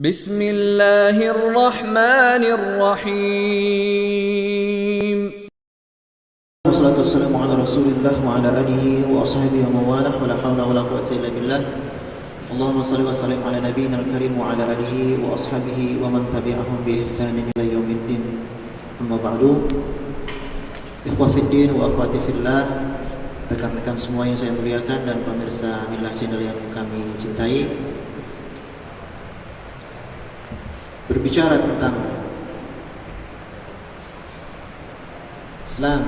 Bismillahirrahmanirrahim. Wassalatu wassalamu ala Rasulillah wa ala alihi wa ashabihi wa mawalah wa la hawla wa la quwwata illa billah. Allahumma salli wa sallim ala nabiyyina al-karim wa ala alihi wa ashabihi wa man tabi'ahum bi ihsanin ila yaumiddin. Amma ba'du. Ikhwah fiddin wa akhwati fillah, rekan-rekan semua yang saya muliakan dan pemirsa Millah Channel yang kami cintai. Berbicara tentang Islam,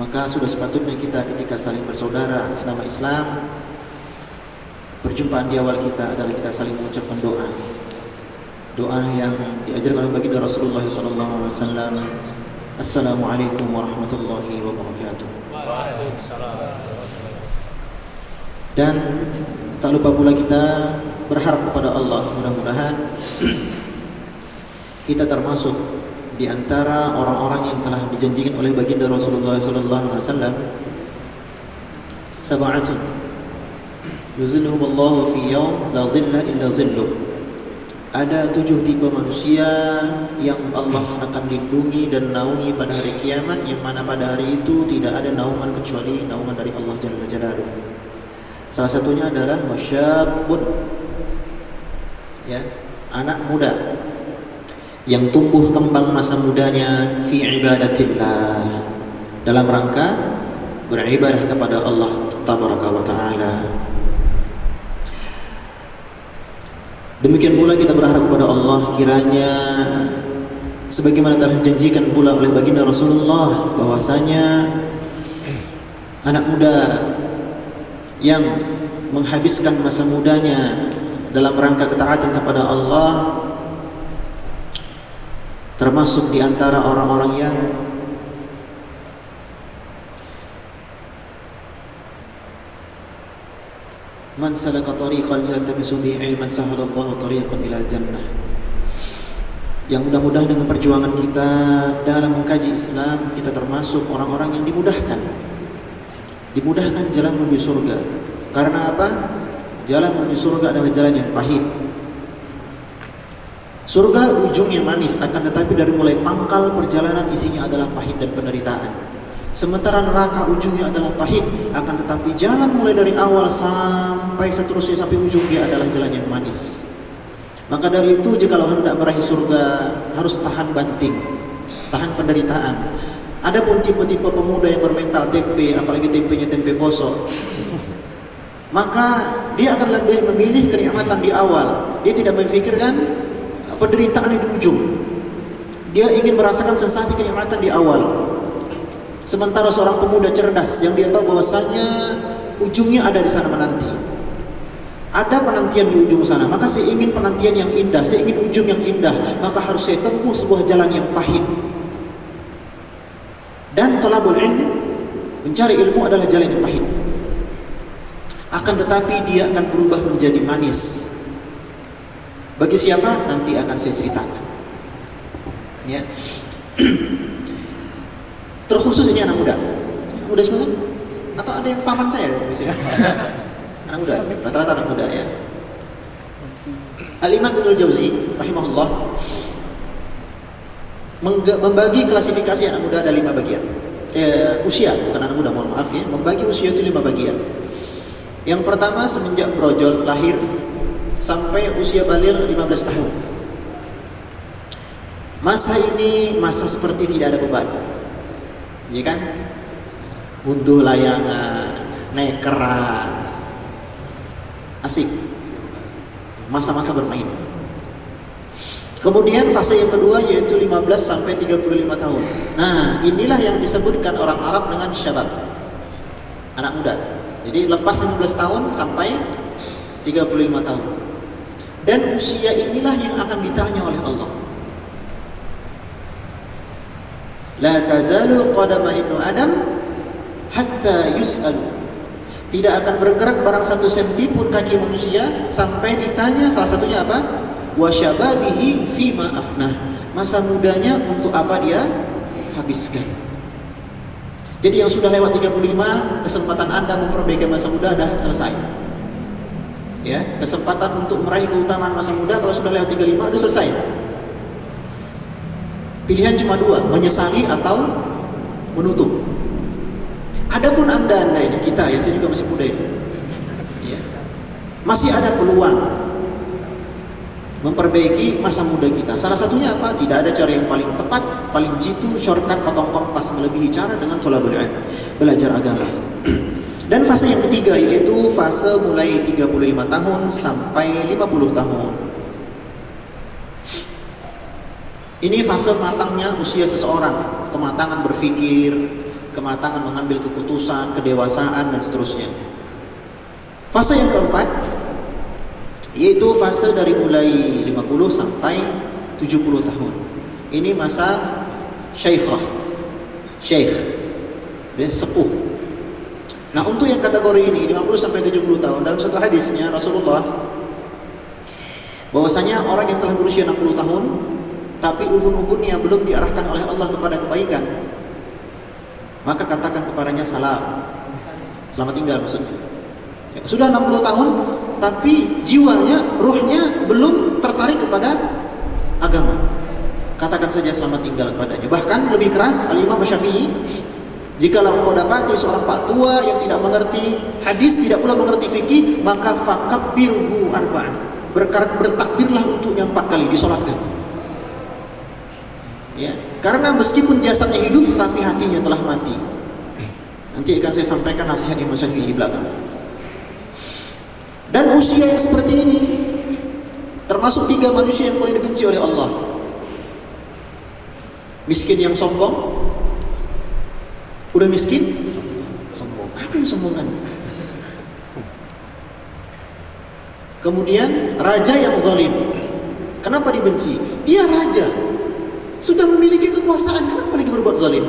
maka sudah sepatutnya kita ketika saling bersaudara atas nama Islam, perjumpaan di awal kita adalah kita saling mengucapkan doa yang diajarkan oleh baginda Rasulullah SAW. Assalamualaikum warahmatullahi wabarakatuh. Dan tak lupa pula kita berharap kepada Allah, mudah-mudahan kita termasuk di antara orang-orang yang telah dijanjikan oleh baginda Rasulullah SAW. Sab'atun yuzilluhumullahu fi yawm la zilla illa zilluh. Ada 7 tipe manusia yang Allah akan lindungi dan naungi pada hari kiamat, yang mana pada hari itu tidak ada naungan kecuali naungan dari Allah Jalla Jalaluhu. Salah satunya adalah wasyabun, ya, anak muda yang tumbuh kembang masa mudanya fi ibadatillah, dalam rangka beribadah kepada Allah tabaraka wa taala. Demikian pula kita berharap kepada Allah, kiranya sebagaimana telah dijanjikan pula oleh baginda Rasulullah bahwasanya anak muda yang menghabiskan masa mudanya dalam rangka ketaatan kepada Allah termasuk di antara orang-orang yang man salaka tariqan yaltamisu bihi ilman sahalallahu tariqan ilal jannah. Yang mudah-mudahan dengan perjuangan kita dalam mengkaji Islam, kita termasuk orang-orang yang dimudahkan jalan menuju surga. Karena apa? Jalan menuju surga adalah jalan yang pahit. Surga ujungnya manis, akan tetapi dari mulai pangkal perjalanan isinya adalah pahit dan penderitaan. Sementara neraka ujungnya adalah pahit, akan tetapi jalan mulai dari awal sampai seterusnya sampai ujung dia adalah jalan yang manis. Maka dari itu jikalau hendak meraih surga harus tahan banting, tahan penderitaan. Adapun tipe-tipe pemuda yang bermental tempe, apalagi tempenya tempe bosok, maka dia akan lebih memilih kenikmatan di awal. Dia tidak memikirkan penderitaan di ujung. Dia ingin merasakan sensasi kenikmatan di awal. Sementara seorang pemuda cerdas yang dia tahu bahwasanya ujungnya ada di sana menanti. Ada penantian di ujung sana, maka saya ingin penantian yang indah, saya ingin ujung yang indah, maka harus saya tempuh sebuah jalan yang pahit. Dan talabul ilm, mencari ilmu adalah jalan yang pahit. Akan tetapi dia akan berubah menjadi manis. Bagi siapa? Nanti akan saya ceritakan. Ya. Terkhusus ini anak muda semua kan? Atau ada yang paman saya di sini? Anak muda, rata-rata anak muda ya. Al-Imam Ibnul Jauzi rahimahullah membagi klasifikasi anak muda ada 5 bagian. Usia, bukan anak muda, mohon maaf ya. Membagi usia itu 5 bagian. Yang pertama semenjak brojol lahir sampai usia baligh 15 tahun. Masa ini masa seperti tidak ada beban. Ya kan? Unduh layangan, naik keran, asik, masa-masa bermain. Kemudian fase yang kedua yaitu 15 sampai 35 tahun. Nah, inilah yang disebutkan orang Arab dengan syabab, anak muda. Jadi lepas 15 tahun sampai 35 tahun. Dan usia inilah yang akan ditanya oleh Allah. La tazalu qadama ibnu Adam hatta yus'al. Tidak akan bergerak barang 1 senti pun kaki manusia sampai ditanya, salah satunya apa? Wa syababihi fima afnah. Masa mudanya untuk apa dia habiskan. Jadi yang sudah lewat 35, kesempatan Anda memperbaiki masa muda dah selesai. Ya, kesempatan untuk meraih keutamaan masa muda kalau sudah lewat 35 udah selesai. Pilihan cuma dua, menyesali atau menutup. Adapun anda ini, kita ya, saya juga masih muda ini, ya, masih ada peluang memperbaiki masa muda kita. Salah satunya apa? Tidak ada cara yang paling tepat, paling jitu, shortcut, potong kompas melebihi cara dengan thalabul ilm, belajar agama. Dan fase yang ketiga yaitu fase mulai 35 tahun sampai 50 tahun. Ini fase matangnya usia seseorang, kematangan berpikir, kematangan mengambil keputusan, kedewasaan dan seterusnya. Fase yang keempat yaitu fase dari mulai 50 sampai 70 tahun. Ini masa syaikhah, syekh, dan sepuh. Nah, untuk yang kategori ini 50 sampai 70 tahun, dalam satu hadisnya Rasulullah bahwasanya orang yang telah berusia 60 tahun tapi ubun-ubunnya belum diarahkan oleh Allah kepada kebaikan, maka katakan kepadanya salam, selamat tinggal maksudnya. Ya, sudah 60 tahun tapi jiwanya, ruhnya belum tertarik kepada agama, katakan saja selamat tinggal kepadanya. Bahkan lebih keras, Al-Imam Syafi'i, jikalau engkau dapati seorang pak tua yang tidak mengerti hadis, tidak pula mengerti fikih, maka fakabbirhu arba'an, bertakbirlah untuknya 4 kali, disolatkan. Ya, karena meskipun jasadnya hidup tapi hatinya telah mati. Nanti akan saya sampaikan nasihat Imam Syafi'i di belakang. Dan usia yang seperti ini termasuk 3 manusia yang paling dibenci oleh Allah. Miskin yang sombong. Udah miskin, sombong. Apa yang sombongan? Kemudian raja yang zalim. Kenapa dibenci? Dia raja, sudah memiliki kekuasaan, kenapa lagi berbuat zalim?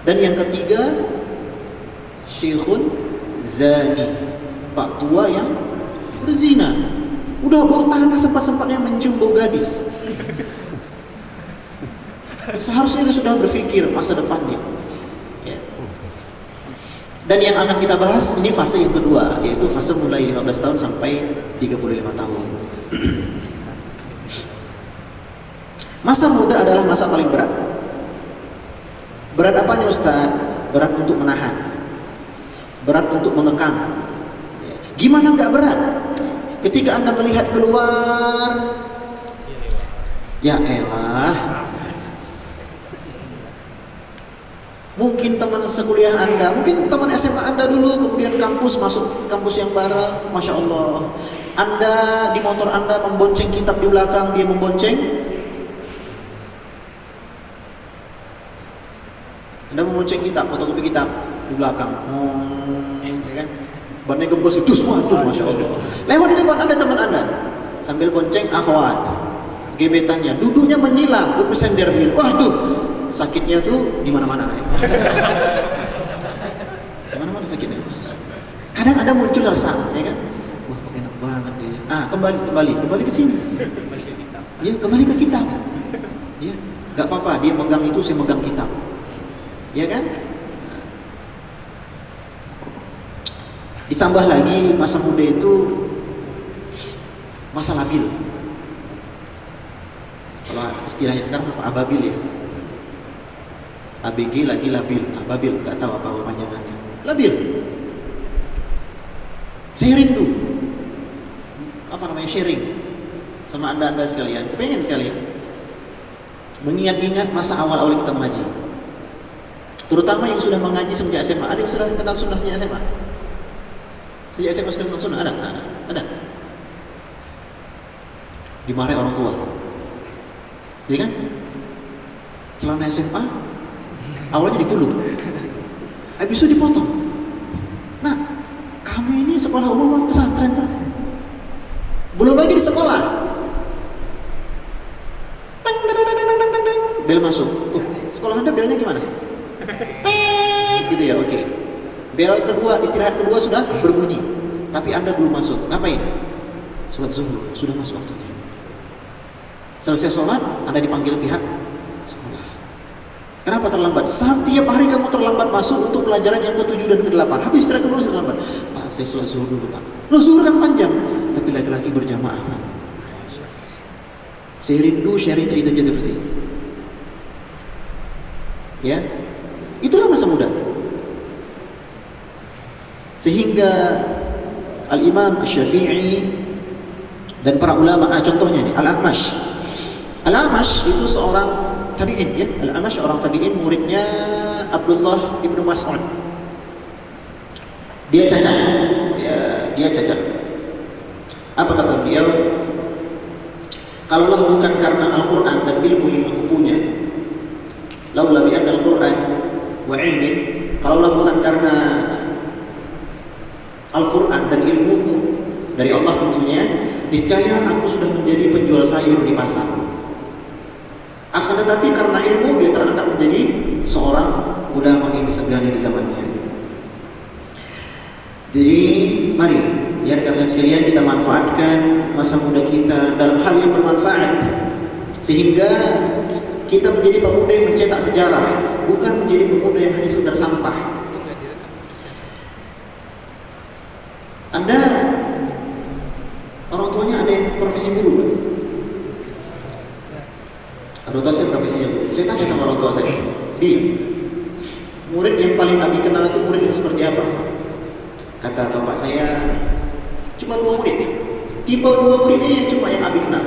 Dan yang ketiga, syekhun zani, pak tua yang berzina. Udah bau tanah, sempat-sempatnya mencium bau gadis. Seharusnya dia sudah berpikir masa depannya, ya. Dan yang akan kita bahas ini fase yang kedua, yaitu fase mulai 15 tahun sampai 35 tahun. Masa muda adalah masa paling berat. Berat apanya Ustaz? Berat untuk menahan, berat untuk mengekang. Gimana nggak berat? Ketika Anda melihat keluar, ya elah, mungkin teman sekuliah Anda, mungkin teman SMA Anda dulu, kemudian kampus, masuk kampus yang baru, Masya Allah. Anda di motor Anda membonceng kitab di belakang, dia membonceng. Anda membonceng kitab, fotokopi kitab di belakang. Ya kan? Bannya gembos itu, waduh, Masya Allah. Lewat di depan Anda teman Anda, sambil bonceng akhwat, gebetannya, duduknya menyilang, bersender, waduh. Sakitnya tuh di mana-mana ya. Di mana-mana sakitnya. Kadang ada muncul rasa, ya kan? Wah, kok enak banget dia. Kembali ke sini. Ya, kembali ke kitab. Ya, enggak apa-apa, dia megang itu, saya megang kitab. Ya kan? Ditambah lagi masa muda itu masa labil. Kalau istilahnya sekarang apa? Ababil ya. ABG lagi labil, ababil, nggak tahu apa panjangannya. Labil. Saya rindu, sharing sama anda sekalian. Kepengen sekali mengingat-ingat masa awal-awal kita mengaji. Terutama yang sudah mengaji sejak SMA. Ada yang sudah kenal sunnahnya SMA? Sejak SMA sudah kenal sunnah? Ada. Dimarahi orang tua, ya kan? Celana SMA awalnya digulung, habis itu dipotong. Nah, kami ini sekolah umum pesantren tuh, belum lagi di sekolah. Bel masuk. Sekolah Anda belnya gimana? Gitu ya, oke. Bel kedua, istirahat kedua sudah berbunyi, tapi Anda belum masuk. Ngapain? Sholat zuhur, sudah masuk waktunya. Selesai sholat, Anda dipanggil pihak sekolah. Kenapa terlambat? Setiap hari kamu terlambat masuk untuk pelajaran yang ke-7 dan ke-8. Habis istirahat kedua terlambat. Pak, saya sholat zuhur dulu Pak. Loh zuhur kan panjang, tapi laki-laki berjamaah Pak. Saya rindu sharing cerita seperti itu. Ya, itulah masa muda. Sehingga Al-Imam Asy-Syafi'i dan para ulama, contohnya nih Al-A'mash. Al-A'mash itu seorang tabi'in ya. Al-A'mash seorang tabi'in, muridnya Abdullah ibnu Mas'ud. Dia cacat. Ya, dia cacat. Apa kata beliau? Kalaulah bukan karena Al-Quran dan ilmu yang aku punya, laula bi anna Al-Quran wa ilmin, kalaulah bukan karena Al-Quran dan ilmuku dari Allah tentunya, niscaya aku sudah menjadi penjual sayur di pasar. Akan tetapi karena ilmu dia terangkat menjadi seorang ulama yang disegani di zamannya. Jadi mari ya rekan-rekan sekalian, kita manfaatkan masa muda kita dalam hal yang bermanfaat, sehingga kita menjadi pemuda yang mencetak sejarah, bukan menjadi pemuda yang hanya sekedar sampah. Anda orang tuanya ada yang profesi guru kan? Orang tua saya profesinya guru. Saya tanya sama orang tua saya, Di, murid yang paling Abi kenal itu murid yang seperti apa? Kata bapak saya, cuma 2 murid. Tipe 2 murid ini yang cuma yang Abi kenal.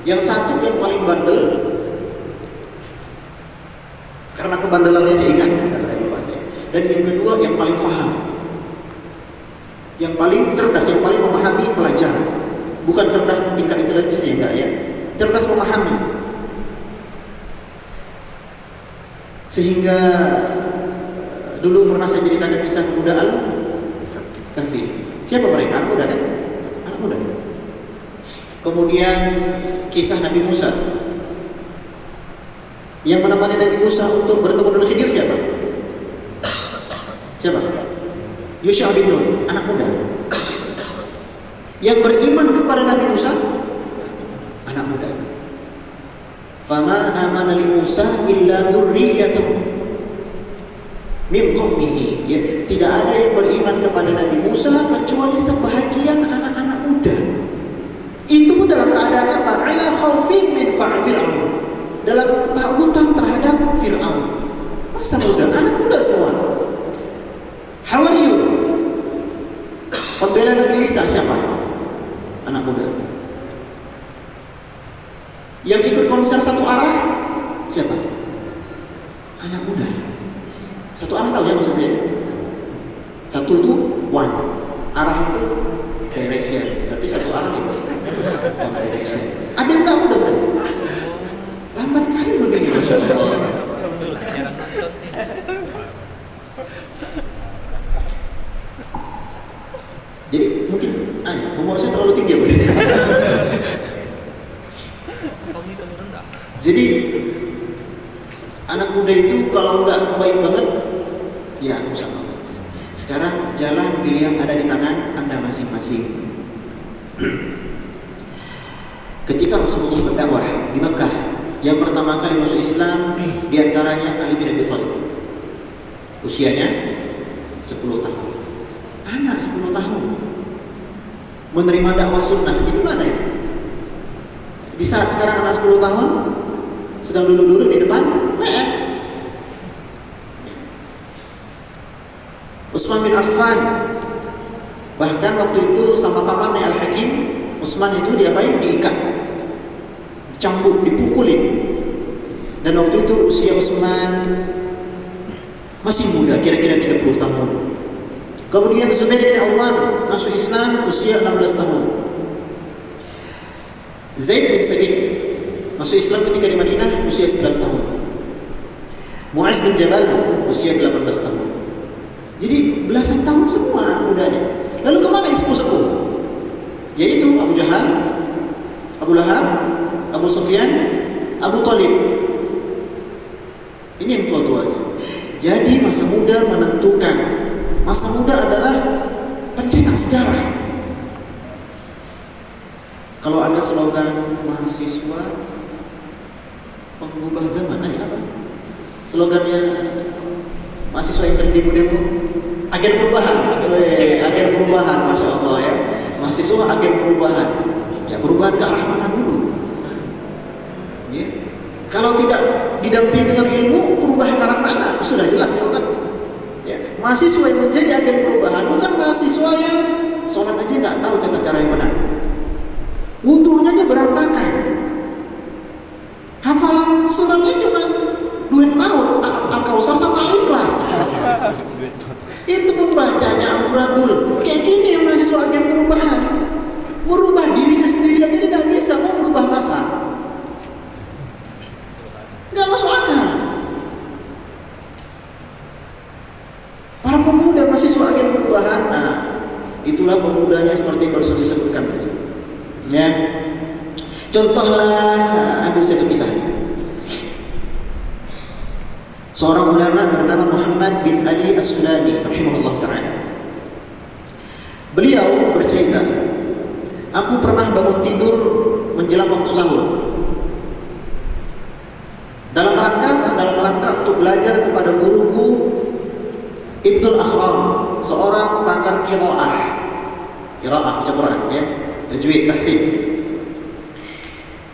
Yang satu yang paling bandel, karena kebandelannya saya ingat, kata bapak saya. Dan yang kedua yang paling faham, yang paling cerdas, yang paling memahami pelajaran. Bukan cerdas tingkat intelijensi, enggak ya, cerdas memahami. Sehingga dulu pernah saya ceritakan kisah pemuda Al-Kahfi. Siapa mereka? Anak muda kan? Anak muda. Kemudian kisah Nabi Musa yang menemani Nabi Musa untuk bertemu dengan Khidir siapa? Siapa? Yusha bin Nun, anak muda. Yang beriman kepada Nabi Musa, anak muda. Fama amana li Musa illa dzurriyyatun min qaumihi. Ya, tidak ada yang beriman kepada Nabi Musa kecuali sebahagian anak-anak muda. Itu pun dalam keadaan apa? Ala khaufin min Fir'aun. Dalam ketakutan terhadap Fir'aun. Masa muda, anak muda semua. Hawariyun, pembela Nabi Isa siapa? Anak muda. Yang ikut konser satu arah siapa? Anak muda. Satu arah tahu ya maksudnya? Satu itu one, arah itu direction. Berarti satu arah itu one direction. Ada yang tahu dong tadi? Lambat kali berdiri, masya Allah. Jadi mungkin umur saya terlalu tinggi ya, boleh. Jadi anak muda itu kalau nggak baik banget, ya usah banget. Sekarang jalan pilihan ada di tangan Anda masing-masing. Ketika Rasulullah berdakwah di Mekah, yang pertama kali masuk Islam diantaranya Ali bin Abi Thalib. Usianya 10 tahun. Anak 10 tahun menerima dakwah sunnah. Ini mana ini? Di saat sekarang anak 10 tahun sedang duduk-duduk di depan PS. Utsman bin Affan bahkan waktu itu sama pamannya Al-Hakim, Utsman itu diapain? Diikat, dicambuk, dipukulin. Dan waktu itu usia Utsman masih muda, kira-kira 30 tahun. Kemudian Zubair bin Awwam masuk Islam usia 16 tahun. Zaid bin Sabit masuk Islam ketika di Madinah usia 11 tahun. Muaz bin Jabal usia 18 tahun. Jadi belasan tahun semua anak mudanya. Lalu kemana yang sepuh-sepuh? Yaitu Abu Jahal, Abu Lahab, Abu Sufyan, Abu Thalib. Ini yang tua-tuanya. Jadi masa muda menentukan. Masa muda adalah pencetak sejarah. Kalau ada slogan mahasiswa pengubah zaman, apa? Slogannya mahasiswa yang sering demo-demo, Agen perubahan. Agen perubahan, masya Allah ya. Mahasiswa agen perubahan. Ya, perubahan ke arah mana dulu? Ya. Kalau tidak didampingi dengan ilmu, perubahan ke arah mana? Sudah jelas ya kan? Ya. Mahasiswa yang menjadi agen perubahan bukan mahasiswa yang sholat aja nggak tahu tata cara yang benar. Wudunya aja berantakan. Hafalan suratnya cuma duit maut, Al-Kausar sama Al-Ikhlas. Itu pun bacanya amburadul. Kayak gini yang mahasiswa agen perubahan. Merubah dirinya sendiri aja dia tidak bisa, mau merubah masa. Nggak masuk akal. Para pemuda mahasiswa agen perubahan, nah itulah pemudanya seperti yang baru saya sebutkan tadi. Ya. Contohlah, ambil satu kisah. Seorang ulama bernama Muhammad bin Ali As-Sulami rahimahullah ta'ala. Beliau bercerita, aku pernah bangun tidur menjelang waktu sahur. Dalam rangka untuk belajar kepada guruku Ibnul Akhram, seorang pakar qiraah baca Quran ya, tajwid, tahsin.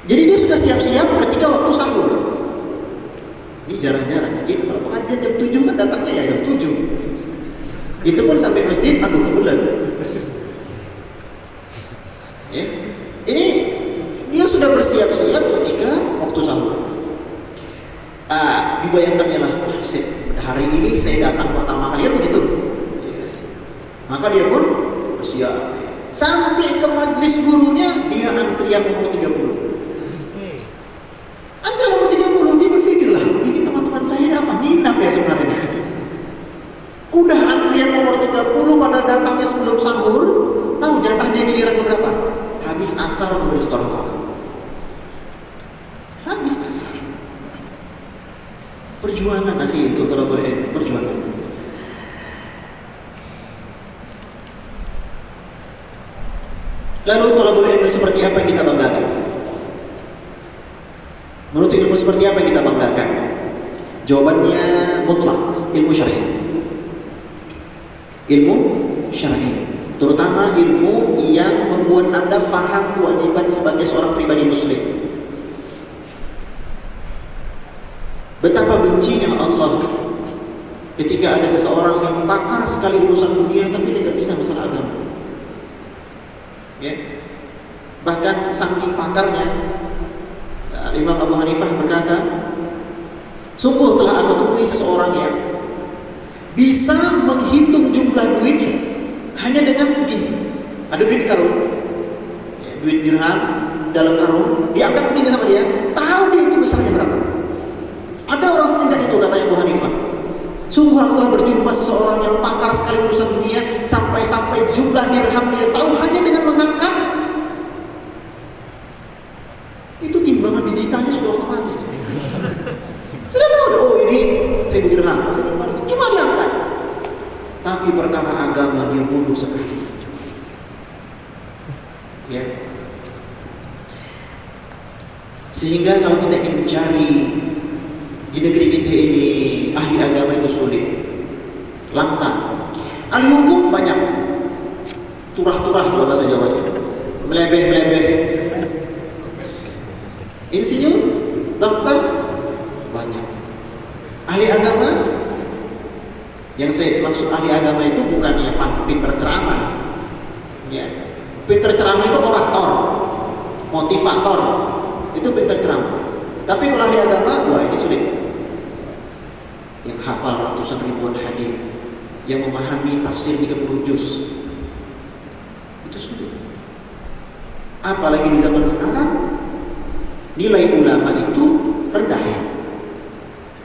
Jadi dia sudah siap-siap ketika waktu sahur. Ini jarang-jarang. Jadi kalau pengajian jam 7 kan datangnya ya jam 7. Itu pun sampai masjid aduh kebelet. Ya. Ini dia sudah bersiap-siap ketika waktu sahur. Dibayangkannya lah, hari ini saya datang pertama kali kan begitu. Maka dia pun bersiap. Sampai ke majelis gurunya dia antrian nomor 30. Antrian nomor 30, dia berpikir lah, ini teman-teman saya apa nginap ya sebenarnya. Udah antrian nomor 30 padahal datangnya sebelum sahur, tahu jatahnya giliran berapa? Habis asar baru istirahat. Habis asar. Perjuangan akhi itu kalau boleh perjuangan. Lalu thalabul ilmu seperti apa yang kita banggakan? Menurut ilmu seperti apa yang kita banggakan? Jawabannya mutlak, ilmu syar'i. Ilmu syar'i, terutama ilmu yang membuat Anda faham kewajiban sebagai seorang pribadi muslim. Betapa bencinya Allah ketika ada seseorang yang pakar sekali urusan dunia tapi dia tidak bisa masalah agama. Ya. Bahkan saking pakarnya, Imam Abu Hanifah berkata, sungguh telah aku temui seseorang yang bisa menghitung jumlah duit hanya dengan begini. Ada duit di karung, ya, duit dirham dalam karung, diangkat begini sama dia, tahu dia itu besarnya berapa. Ada orang setingkat itu, katanya Abu Hanifah. Sungguh aku telah berjumpa seseorang yang pakar sekali urusan dunia, sampai-sampai jumlah dirham dia tahu hanya dengan mengangkat. Itu timbangan digitalnya sudah otomatis. Sudah tahu, oh ini 1000 dirham, ini 500, cuma diangkat. Tapi perkara agama dia bodoh sekali. Ya. Sehingga kalau kita ingin mencari di negeri kita ini ahli agama itu sulit, langka. Ahli hukum banyak, turah-turah kalau bahasa Jawanya, melebeh-melebeh. Insinyur, dokter banyak. Ahli agama, yang saya maksud ahli agama itu bukannya pinter ceramah, ya. Pinter ceramah itu orator, motivator, itu pinter ceramah. Tapi kalau ahli agama, wah ini sulit. Yang hafal ratusan ribuan hadis, yang memahami tafsir 30 juz, itu sulit. Apalagi di zaman sekarang, nilai ulama itu rendah,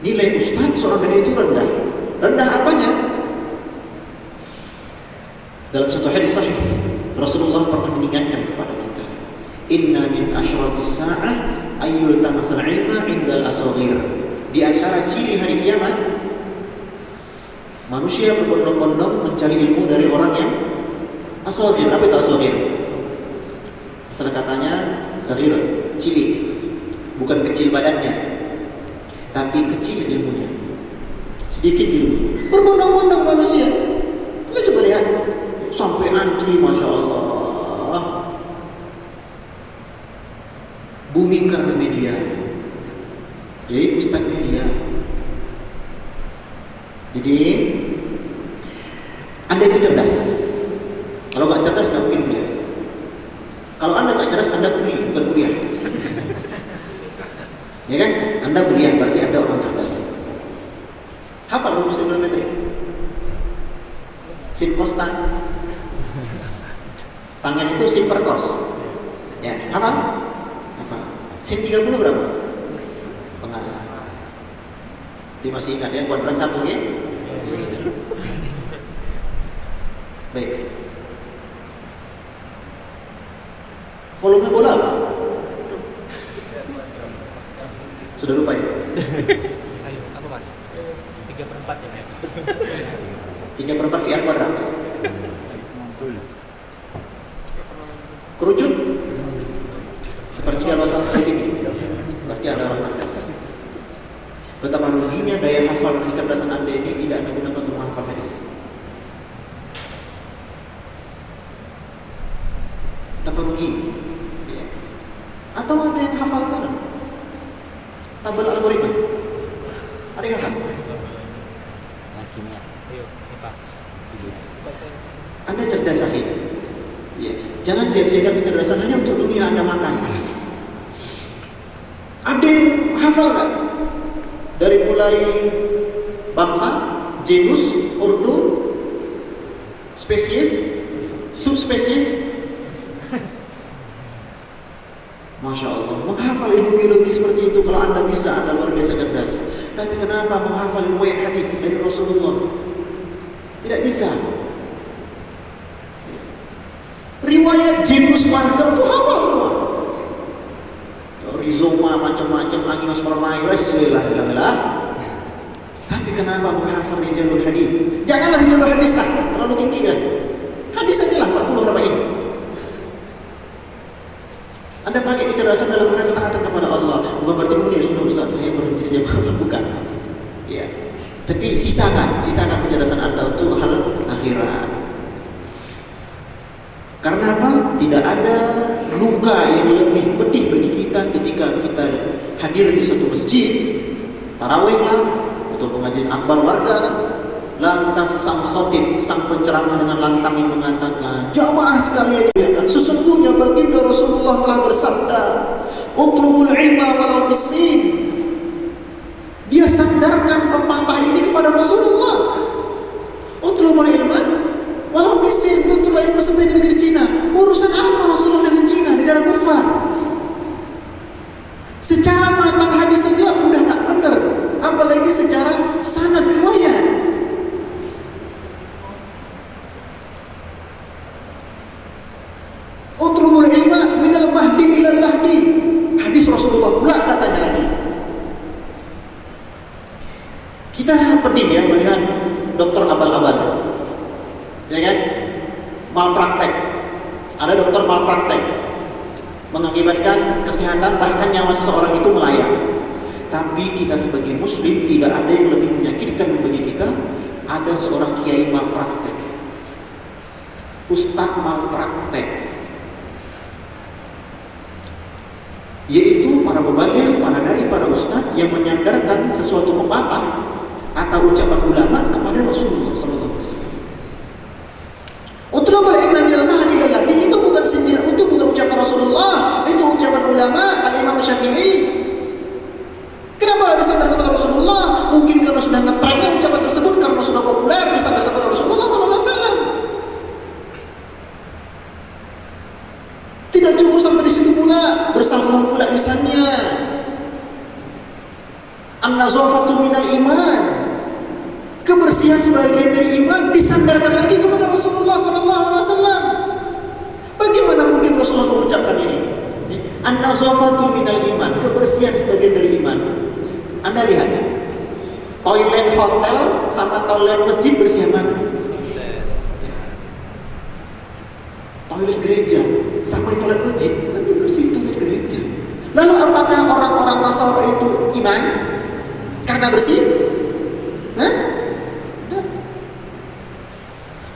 nilai ustadz seorang dai itu rendah. Rendah apanya? Dalam satu hadis sahih, Rasulullah pernah mengingatkan kepada kita, inna min asyratis sa'ah ayyul tamasal ilma indal asghir. Di antara ciri hari kiamat, manusia berbondong-bondong mencari ilmu dari orang yang asghir. Apa itu asghir? Asal katanya saghir, cilik. Bukan kecil badannya, tapi kecil ilmunya, sedikit ilmunya. Berbondong-bondong manusia antri, masya Allah, Boomingker media, jadi Ustadz media. Jadi Anda itu cerdas. Kalau nggak cerdas nggak mungkin kuliah. Kalau Anda nggak cerdas, Anda kuli, bukan kuliah. Ya kan? Anda kuliah berarti Anda orang cerdas. Hafal rumus trigonometri, sin cos tan, tangen itu sin per cos. Ya, hafal? Hafal. Sin 30 berapa? Setengah. Itu masih ingat ya, kuadran 1 ya? Baik. Volume bola apa? Sudah lupa ya? Ayo, apa mas? 3/4 ya? 3/4 VR kuadrat. Kerucut? Sepertiga luasan segitiga. Berarti ada orang cerdas. Betapa ruginya daya hafal dan kecerdasan Anda ini tidak Anda gunakan untuk menghafal hadis. Betapa rugi. Ya. Atau ada yang hafal mana? Tabel algoritma. Ada yang hafal? Kimia. Ayo, apa? Anda cerdas akhi. Ya. Jangan sia-siakan kecerdasan hanya untuk dunia Anda makan. Ada yang hafal nggak? Dari mulai bangsa, genus, ordo, spesies, subspesies. Masya Allah, menghafal ilmu biologi seperti itu kalau Anda bisa, Anda luar biasa cerdas. Tapi kenapa menghafal riwayat hadis dari Rasulullah? Tidak bisa. Riwayat genus warga itu hafal semua. Rhizoma macam-macam, angiospermae, bismillah. Tapi kenapa menghafal rijalul hadis? Janganlah rijalul hadis lah, terlalu tinggi kan. Hadis saja lah 40 berapa ini. Anda pakai kecerdasan dalam rangka ketaatan kepada Allah. Bukan berarti kemudian sudah Ustaz, saya berhenti saja menghafal, bukan. Ya. Tapi sisakan kecerdasan Anda untuk hal akhirat. Karena apa? Tidak ada luka yang lebih pedih bagi kita ketika kita hadir di satu masjid, tarawih lah, atau pengajian akbar warga lah. Lantas sang khatib, sang penceramah dengan lantang yang mengatakan, jamaah sekalian lihat, sesungguhnya baginda Rasulullah telah bersabda, utlubul ilma walau bisin. Dia sandarkan pepatah ini kepada Rasulullah. Utlubul ilma walau bisin, tutullah ilmu sampai di negeri Cina. Urusan apa Rasulullah dengan Cina, negara kufar? Secara matang hadis saja udah nggak benar, apalagi secara sanad riwayat. Utlubul ilma minal mahdi ilal lahdi. Hadis Rasulullah pula katanya lagi. Kita pedih ya melihat dokter abal-abal, ya kan? Malpraktek. Ada dokter malpraktek mengakibatkan kesehatan bahkan nyawa seseorang itu melayang. Tapi kita sebagai muslim tidak ada yang lebih menyakitkan bagi kita. Ada seorang kiai malpraktek, ustadz malpraktek, yaitu para mubaligh, para dai, para ustadz yang menyandarkan sesuatu pepatah atau ucapan ulama kepada Rasulullah SAW. Utlubul ilma minal mahdi ilal lahdi, itu bukan sindiran, itu bukan ucapan Rasulullah, itu ucapan ulama al-Imam Syafi'i. Kenapa disandarkan kepada Rasulullah? Mungkin karena sudah ngetrennya ucapan tersebut, karena sudah populer disandarkan kepada Rasulullah SAW. Tidak cukup sampai di situ pula, bersambung pula lisannya. An-nazafatu minal iman, kebersihan sebagian dari iman disandarkan lagi kepada Rasulullah SAW. Bagaimana mungkin Rasulullah mengucapkan ini? An-nazafatu minal iman, kebersihan sebagian dari iman. Anda lihat, toilet hotel sama toilet masjid bersih mana? Toilet gereja sama toilet masjid lebih bersih toilet gereja. Lalu apakah orang-orang Nasara itu iman karena bersih?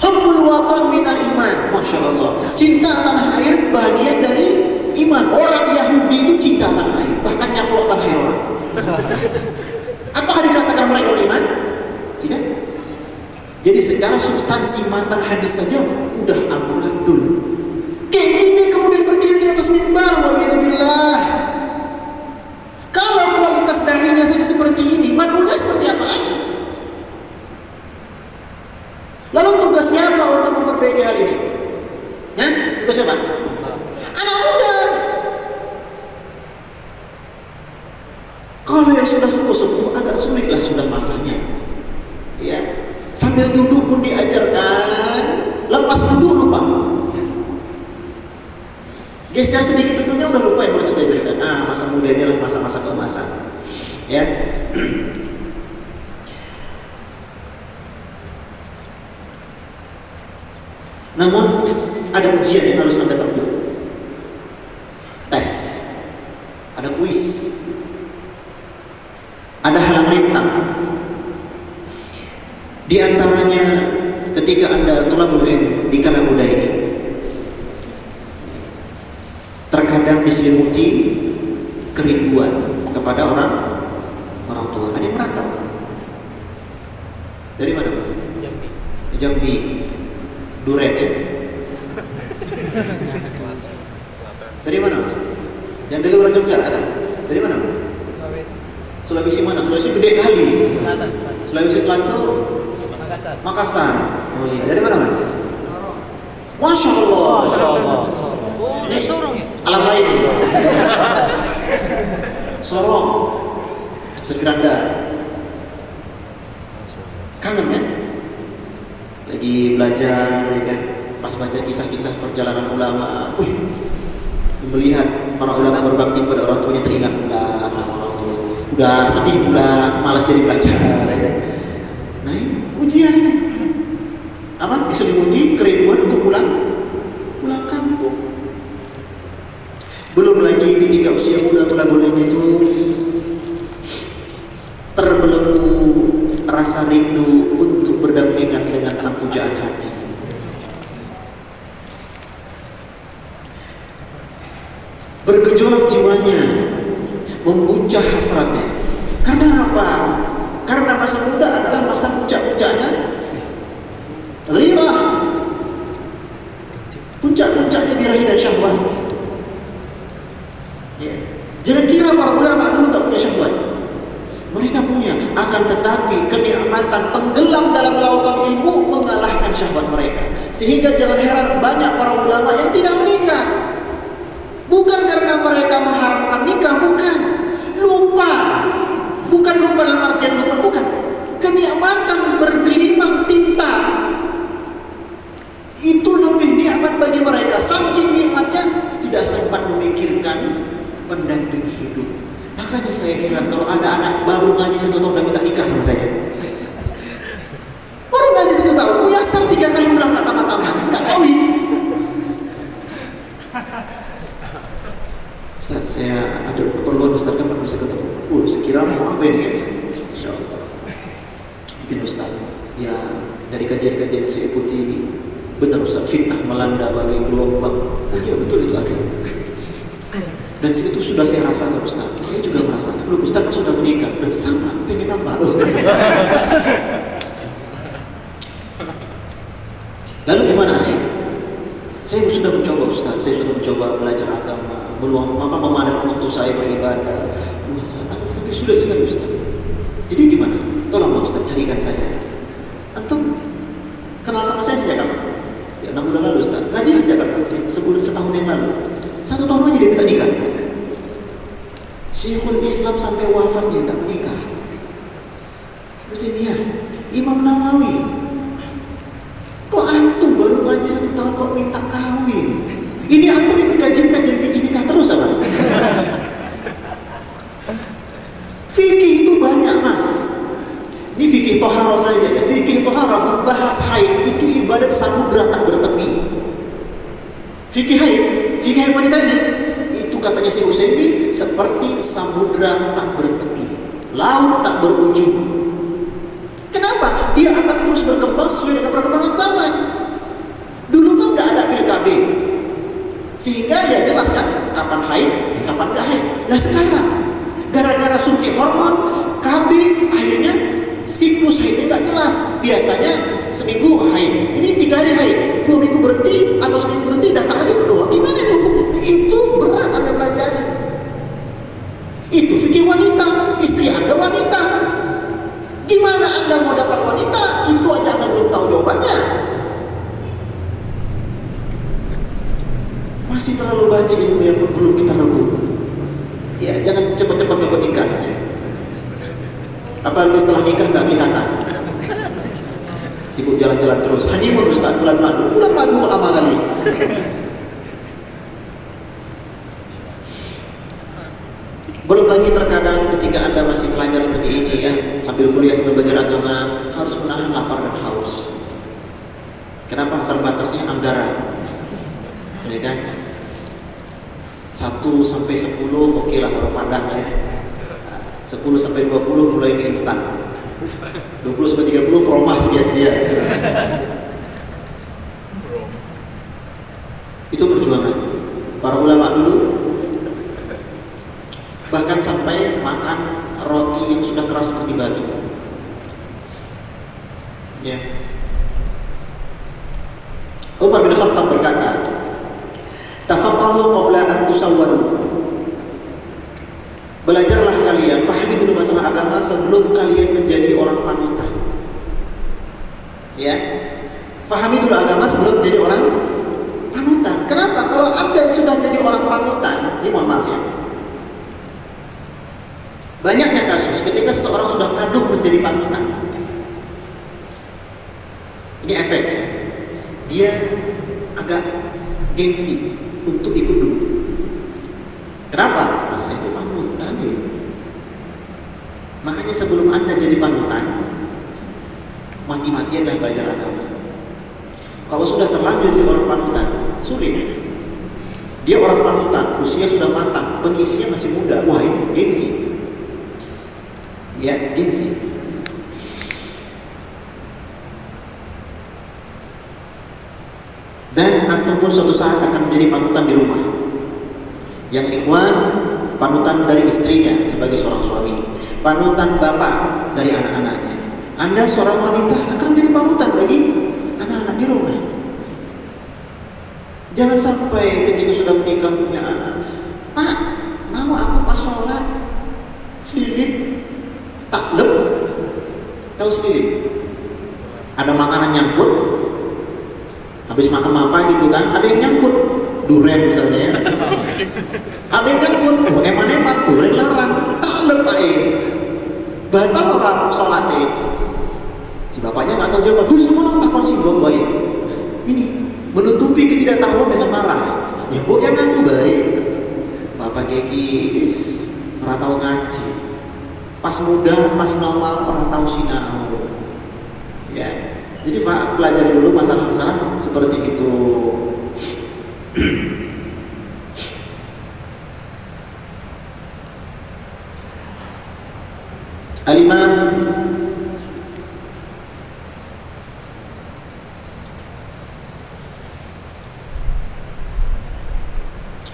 Hubbul watan minal iman. Masya kita tanah air, bahkan nyaplok tanah air orang. Apakah dikatakan mereka beriman? Tidak. Jadi secara substansi matan hadis saja udah amburadul. Kayak gini kemudian berdiri di atas mimbar, waliyadzubillah. Kalau kualitas da'inya saja seperti ini, manunya seperti apa lagi? Lalu tugas siapa untuk memperbaiki hal ini? Ya, tugas siapa? Anak muda. Kalau yang sudah sepuh-sepuh agak sulitlah sudah masanya. Ya, sambil duduk pun diajarkan, lepas duduk lupa. Geser sedikit duduknya udah lupa yang harus diajarkan. Masa muda inilah masa-masa keemasan. Ya. Namun ada ujian yang harus Anda tempuh. Tes. Ada kuis. Ada halang rintang. Di antaranya ketika Anda thalabul ilm di kala muda ini, terkadang diselimuti kerinduan kepada orang tua. Ada yang merantau. Dari mana, Mas? Jambi. Jambi. Duren ya? Dari mana, Mas? Yang dari luar Jogja ada? Dari mana, Mas? Sulawesi mana? Sulawesi gede kali. Sulawesi Selatan, Makassar. Oh iya, dari mana, Mas? Masya Allah. Ini Sorong ya? Alam lain. Sorong. Serfiranda. Kangen kan? Lagi belajar, ya kan? Pas baca kisah-kisah perjalanan ulama, melihat para ulama berbakti kepada orang tuanya, teringat pula sama orang tua. Udah sedih pula, malas jadi belajar, ya kan? Nah, ujian ini apa? Diselimuti kerinduan untuk pulang kampung. Belum lagi ketika usia muda thalabul ilm itu terbelenggu rasa rindu untuk berdampingan dengan sang pujaan hati. Bergejolak jiwanya, membuncah hasratnya. Karena apa? Karena masa muda adalah masa puncak-puncaknya ghirah, puncak-puncaknya birahi dan syahwat. Ya. Jangan kira para ulama dulu tak punya syahwat. Mereka punya, akan tetapi kenikmatan tenggelam dalam lautan ilmu mengalahkan syahwat mereka. Sehingga jangan heran banyak para ulama yang tidak menikah. Bukan karena mereka mengharamkan nikah, bukan. Lupa. Bukan lupa dalam artian lupa, bukan. Kenikmatan bergelimang tinta itu lebih nikmat bagi mereka. Saking nikmatnya tidak sempat memikirkan pendamping hidup. Makanya saya heran kalau ada anak baru ngaji 1 tahun udah minta nikah sama saya. Baru ngaji 1 tahun, Yasar 3 kali ulang tak tamat-tamat, udah kawin. Ustaz, saya ada keperluan Ustaz, kapan bisa ketemu? Sekira mau apa ini kan? Insyaallah. Mungkin Ustaz, ya dari kajian-kajian yang saya ikuti, benar Ustaz, fitnah melanda bagai gelombang. Oh iya betul itu akhirnya. Dan itu sudah saya rasakan Ustaz. Saya juga merasakan. Loh Ustaz kan sudah menikah, udah sama, pengen nambah loh. Lalu gimana akhir? Saya sudah mencoba Ustaz, saya sudah mencoba belajar agama, memadamkan waktu saya beribadah, puasa, tetapi sudah sekali Ustaz. Jadi gimana? Tolonglah Ustaz, carikan saya. Antum kenal sama saya sejak kapan? Ya 6 bulan lalu Ustaz. Ngaji sejak kapan? Setahun yang lalu. 1 tahun aja dia minta nikah. Syekhul Islam sampai wafatnya tak menikah. Ujian Imam Nawawi. Kok antum baru ngaji 1 tahun kok minta kawin? Ini antum ikut kajian-kajian fikih nikah terus apa? Fikih itu banyak Mas. Ini fikih tohara saja. Fikih tohara membahas haid itu ibadat samudra tak bertepi. Fikih haid, fikih wanita ini, itu katanya Syekh Utsaimin seperti samudra tak bertepi, laut tak berujung. Kenapa? Dia akan terus berkembang sesuai dengan perkembangan zaman. Dulu kan nggak ada pil KB. Sehingga ya jelas kan kapan haid, kapan nggak haid. Nah sekarang gara-gara suntik hormon, KB akhirnya siklus haidnya nggak jelas. Biasanya seminggu haid, ini 3 hari haid, 2 minggu berhenti atau seminggu berhenti, datang lagi kedua. Gimana nih hukumnya? Itu berat Anda pelajari. Itu fikih wanita, istri Anda wanita. Gimana Anda mau dapat wanita? Itu aja Anda belum tahu jawabannya. Masih terlalu banyak ilmu yang belum kita rebut. Ya, jangan cepat-cepat menikah. Apalagi setelah nikah nggak kelihatan. Sibuk jalan-jalan terus. Honeymoon Ustaz, bulan madu. Bulan madu lama kali. Belum lagi terkadang ketika Anda masih belajar seperti ini ya, sambil kuliah sambil belajar agama, harus menahan lapar dan haus. Kenapa? Terbatasnya anggaran. Ya kan? 1 sampai 10 oke lah baru padang lah ya. 10 sampai 20 mulai mie instan. 20 sampai 30 promah sedia-sedia. Itu perjuangan para ulama dulu. Bahkan sampai makan roti yang sudah keras seperti batu. Ya. Umar bin Khattab berkata, "Tafaqahu qabla an tusawwadu." Belajarlah kalian, pahami dulu masalah agama sebelum kalian menjadi orang panutan. Ya. Pahami dulu agama sebelum menjadi orang panutan. Kenapa? Kalau Anda sudah jadi orang panutan, ini mohon maaf ya. Banyaknya kasus ketika seseorang sudah kadung menjadi panutan. Ini efeknya. Dia agak gengsi untuk ikut duduk. Kenapa? Nah, saya itu panutan ya. Makanya sebelum Anda jadi panutan, mati-matian lah belajar agama. Kalau sudah terlanjur jadi orang panutan, sulit. Dia orang panutan, usia sudah matang, pengisinya masih muda. Wah ini gengsi. Ya, gengsi. Dan antum pun suatu saat akan menjadi panutan di rumah. Yang ikhwan, panutan dari istrinya sebagai seorang suami, panutan bapak dari anak-anaknya. Anda seorang wanita akan menjadi panutan bagi anak-anak di rumah. Jangan sampai ketika sudah menikah punya anak, "Pak, mau aku pas sholat selilit taklep." Tahu selilit? Ada makanan nyangkut, habis makan apa gitu kan, ada yang nyangkut duren misalnya ya. Ada yang nyangkut, eman-eman duren larang, taklep Pak batal orang sholatnya. Si bapaknya nggak tahu jawab, "Gus, kok takon singgung baik." Ini menutupi ketidaktahuan dengan marah. Ya bu yang ngaku baik. Bapak kekis ora tahu ngaji. Pas muda, pas normal ora tahu sinau. Ya. Jadi Pak pelajari dulu masalah-masalah seperti itu. Al-Imam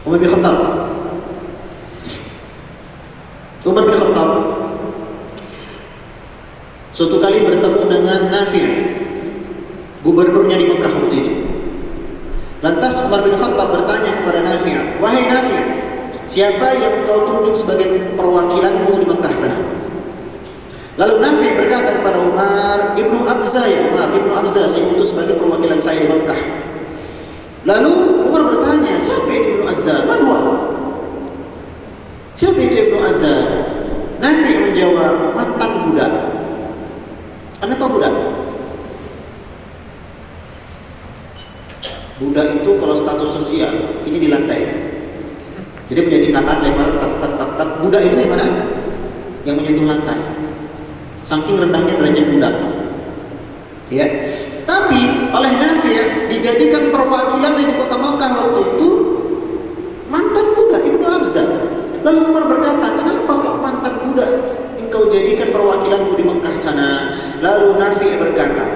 Umar bin Khattab. Umar bin Khattab suatu kali bertemu dengan Nafi', gubernurnya di Mekah waktu itu. Lantas Umar bin Khattab bertanya kepada Nafi', "Wahai Nafi', siapa yang kau tunjuk sebagai perwakilanmu di Mekah sana?" Lalu Nafi' berkata kepada Umar, "Ibnu Abza ya Umar, Ibnu Abza saya utus sebagai perwakilan saya di Mekah." Lalu Umar bertanya, "Siapa itu Ibnu Abza? Madwa?" Siapa itu Ibnu Abza? Nafi' menjawab, "Mantan budak." Anda tahu budak? Budak itu kalau status sosial ini di lantai. Jadi punya tingkatan level tak. Budak itu yang mana? Yang menyentuh lantai. Saking rendahnya derajat budak. Ya. Tapi oleh Nafi' dijadikan perwakilan di kota Makkah waktu itu mantan budak Ibnu Abza. Lalu Umar berkata, "Kenapa kok mantan budak engkau jadikan perwakilanmu di Mekah sana?" Lalu Nafi' berkata,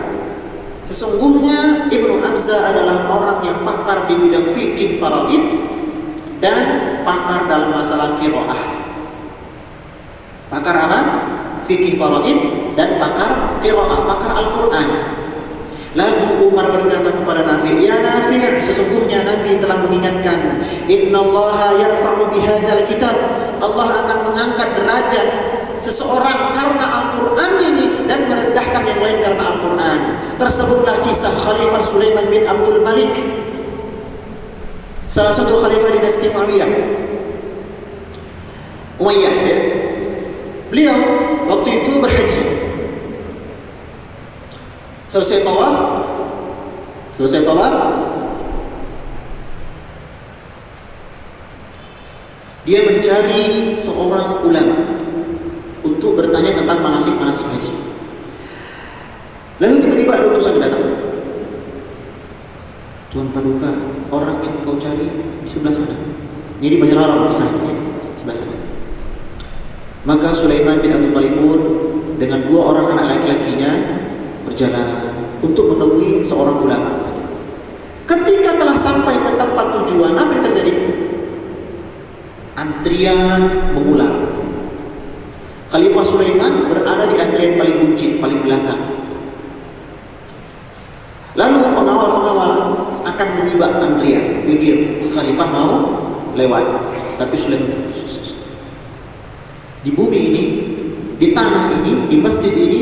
Sesungguhnya Ibnu Abza adalah orang yang pakar di bidang fikih faraid dan pakar dalam masalah qiraah. Pakar apa? Fikih faraid dan pakar qiraah, pakar Al-Quran. Lalu Umar berkata kepada Nafi', "Ya Nafi', sesungguhnya Nabi telah mengingatkan, innallaha yarfa'u bihadzal kitab." Allah akan mengangkat derajat seseorang karena Al-Quran ini dan merendahkan yang lain karena Al-Quran. Tersebutlah kisah Khalifah Sulaiman bin Abdul Malik, salah satu khalifah dinasti Umayyah ya. Beliau waktu itu berhaji. Selesai tawaf, dia mencari seorang ulama untuk bertanya tentang manasik-manasik haji. Lalu tiba-tiba ada utusan yang datang. Tuan Paduka, orang yang kau cari di sebelah sana. Ini di Masjid Haram kisahnya, sebelah sana. Maka Sulaiman bin Abdul Malik pun dengan 2 orang anak laki-lakinya berjalan untuk menemui seorang ulama tadi. Ketika telah sampai ke tempat tujuan, apa yang terjadi? Antrian mengular. Khalifah Sulaiman berada di antrian paling buncit, paling belakang. Lalu pengawal-pengawal akan menyibak antrian, pikir Khalifah mau lewat, tapi Sulaiman di bumi ini, di tanah ini, di masjid ini,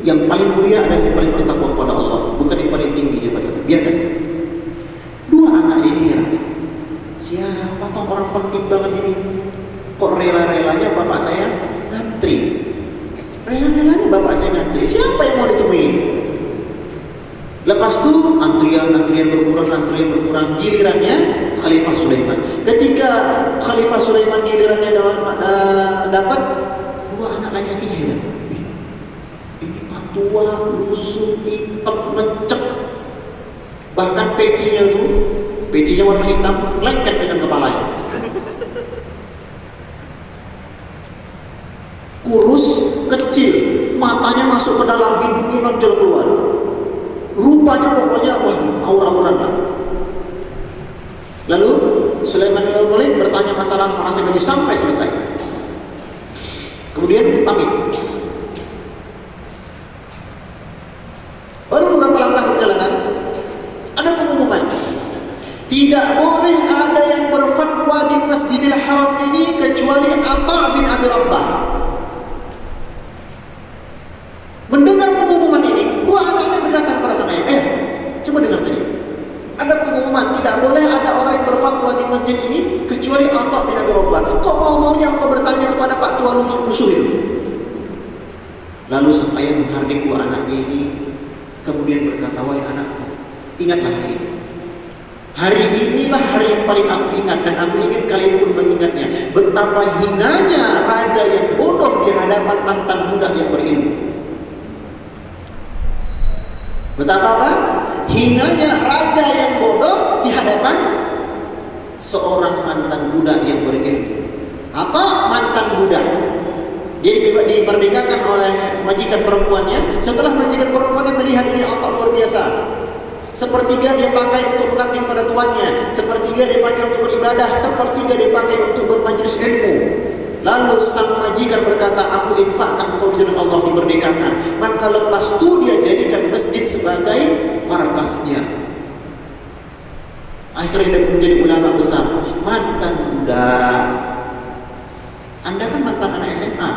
yang paling mulia adalah yang paling bertakwa kepada Allah, bukan yang paling tinggi jabatannya. Biarkan. 2 anak ini heran, siapa toh orang penting banget ini? Kok rela-relanya bapak saya ngantri? Rela-relanya bapak saya ngantri. Siapa yang mau ditemuin? Lepas itu antrian berkurang. Gilirannya Khalifah Sulaiman. Ketika Khalifah Sulaiman gilirannya dapat 2 anak laki-lakinya heran. Ini Pak tua, lusuh, hitam, lecek. Bahkan pecinya warna hitam, lengket dengan kepalanya. Kurus, kecil, matanya masuk ke dalam, hidungnya nonjol keluar. Rupanya pokoknya aura-auran lah. Lalu Sulaiman bin Abdul Malik bertanya masalah manasik haji sampai selesai. Kemudian pamit. Baru beberapa langkah perjalanan, ada pengumuman. Tidak boleh ada yang berfatwa di Masjidil Haram ini kecuali Atha bin Abi Rabbah. Mendengar pengumuman ini, 2 anaknya berkata kepada sang ayah, coba dengar tadi. Ada pengumuman, tidak boleh ada orang yang berfatwa di masjid ini kecuali Atha bin Abi Rabbah. Kok mau-maunya engkau bertanya kepada Pak Tua lusuh itu? Lalu sang ayah menghardik 2 anaknya ini, kemudian berkata, wahai anakku, ingatlah hari ini. Hari inilah hari yang paling aku ingat, dan aku ingin kalian pun mengingatnya. Betapa hinanya raja yang bodoh di hadapan mantan budak yang berilmu. Betapa apa? Hinanya raja yang bodoh di hadapan seorang mantan budak yang berilmu. Atau mantan budak. Dia dimerdekakan oleh majikan perempuannya. Setelah majikan perempuannya melihat ini otak luar biasa. Sepertiga dia pakai untuk mengabdi kepada tuannya, sepertiga dia pakai untuk beribadah, sepertiga dia pakai untuk bermajlis ilmu. Lalu sang majikan berkata, aku infakkan engkau di jalan Allah, dimerdekakan. Maka lepas itu dia jadikan masjid sebagai markasnya. Akhirnya dia menjadi ulama besar. Mantan budak. Anda kan mantan anak SMA.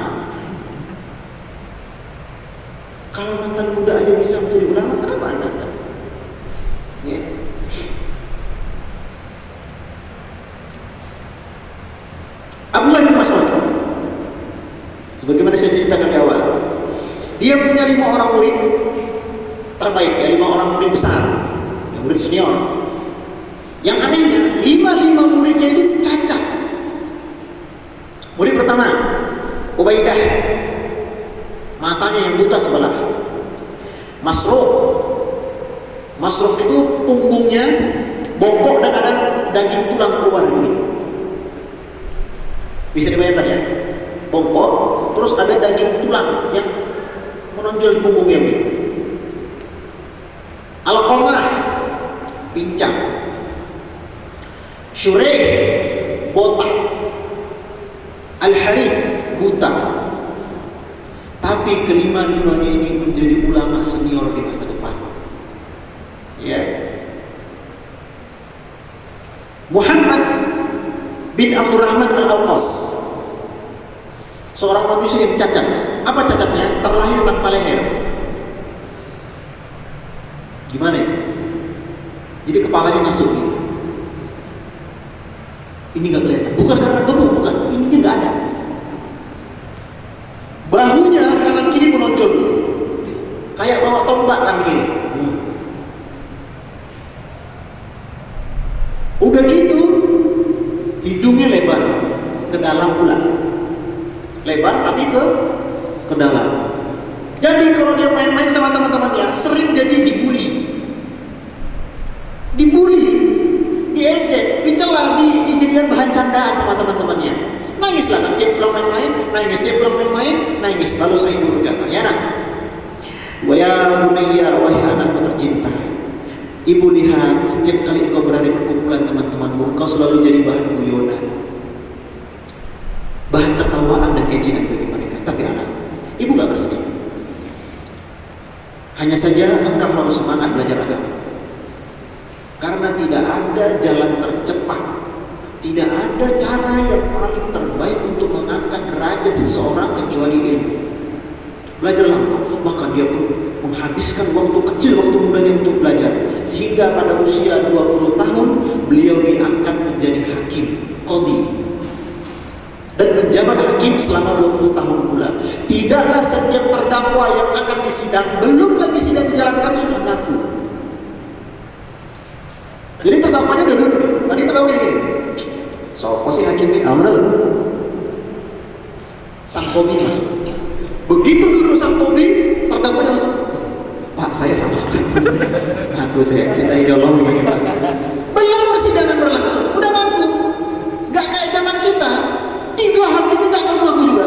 Kalau mantan budak aja bisa menjadi ulama, kenapa Anda enggak? Ya. Abdullah bin Mas'ud, sebagaimana saya ceritakan di awal, dia punya 5 orang murid terbaik, 5 orang murid besar, murid senior. Yang anehnya, 5 muridnya itu cacat. Murid pertama, Ubaidah, matanya yang buta sebelah. Masruq itu punggungnya bongkok dan ada daging tulang keluar begini. Bisa dibayangkan ya? Bongkok, terus ada daging tulang yang menonjol di punggungnya begini. Alqamah, pincang. Syuraih, botak. Al-Harith, buta. Tapi kelima-limanya ini menjadi ulama senior di masa depan. Ya. Muhammad bin Abdurrahman Al-Awqas, seorang manusia yang cacat. Apa cacatnya? Terlahir tanpa leher. Gimana itu? Jadi kepalanya masuk gini. Ini nggak kelihatan. Bukan karena gemuk, bukan. Ininya nggak ada. Bahunya kanan kiri menonjol, kayak bawa tombak kan kiri. Udah gitu, hidungnya lebar ke dalam pula. Lebar tapi ke dalam. Jadi kalau dia main-main sama teman-temannya, sering jadi dibully, diejek, dicela, dijadikan bahan candaan sama teman-temannya. Nangislah kan, dia pulang main-main, nangis, dia pulang main-main, nangis. Lalu saya ibu berkata, ya nak, wa ya bunayya, wahai anakku tercinta, ibu lihat setiap kali engkau berada di perkumpulan teman-temanmu, engkau selalu jadi bahan guyonan, bahan tertawaan dan ejekan bagi mereka. Tapi anak, ibu gak bersedih. Hanya saja engkau harus semangat belajar agama, karena tidak ada jalan tercepat, tidak ada cara yang paling terbaik untuk mengangkat derajat seseorang kecuali ilmu. Belajarlah, maka dia pun menghabiskan waktu kecil, waktu mudanya untuk belajar, sehingga pada usia 20 tahun beliau diangkat menjadi hakim, qadhi, dan menjabat hakim selama 20 tahun pula. Tidaklah setiap terdakwa yang akan disidang, belum lagi sidang dijalankan, sudah ngaku. Jadi terdakwanya udah dulu nih. Tadi terdakwa gini. So, posisi hakim ini benar loh. Sang qadhi masuk. Begitu dulu sang qadhi, terdakwanya langsung, Pak, saya salah. saya tadi diolong begini, Pak. Belum persidangan berlangsung, udah ngaku. Gak kayak zaman kita. 3 hakim ini gak ngaku juga.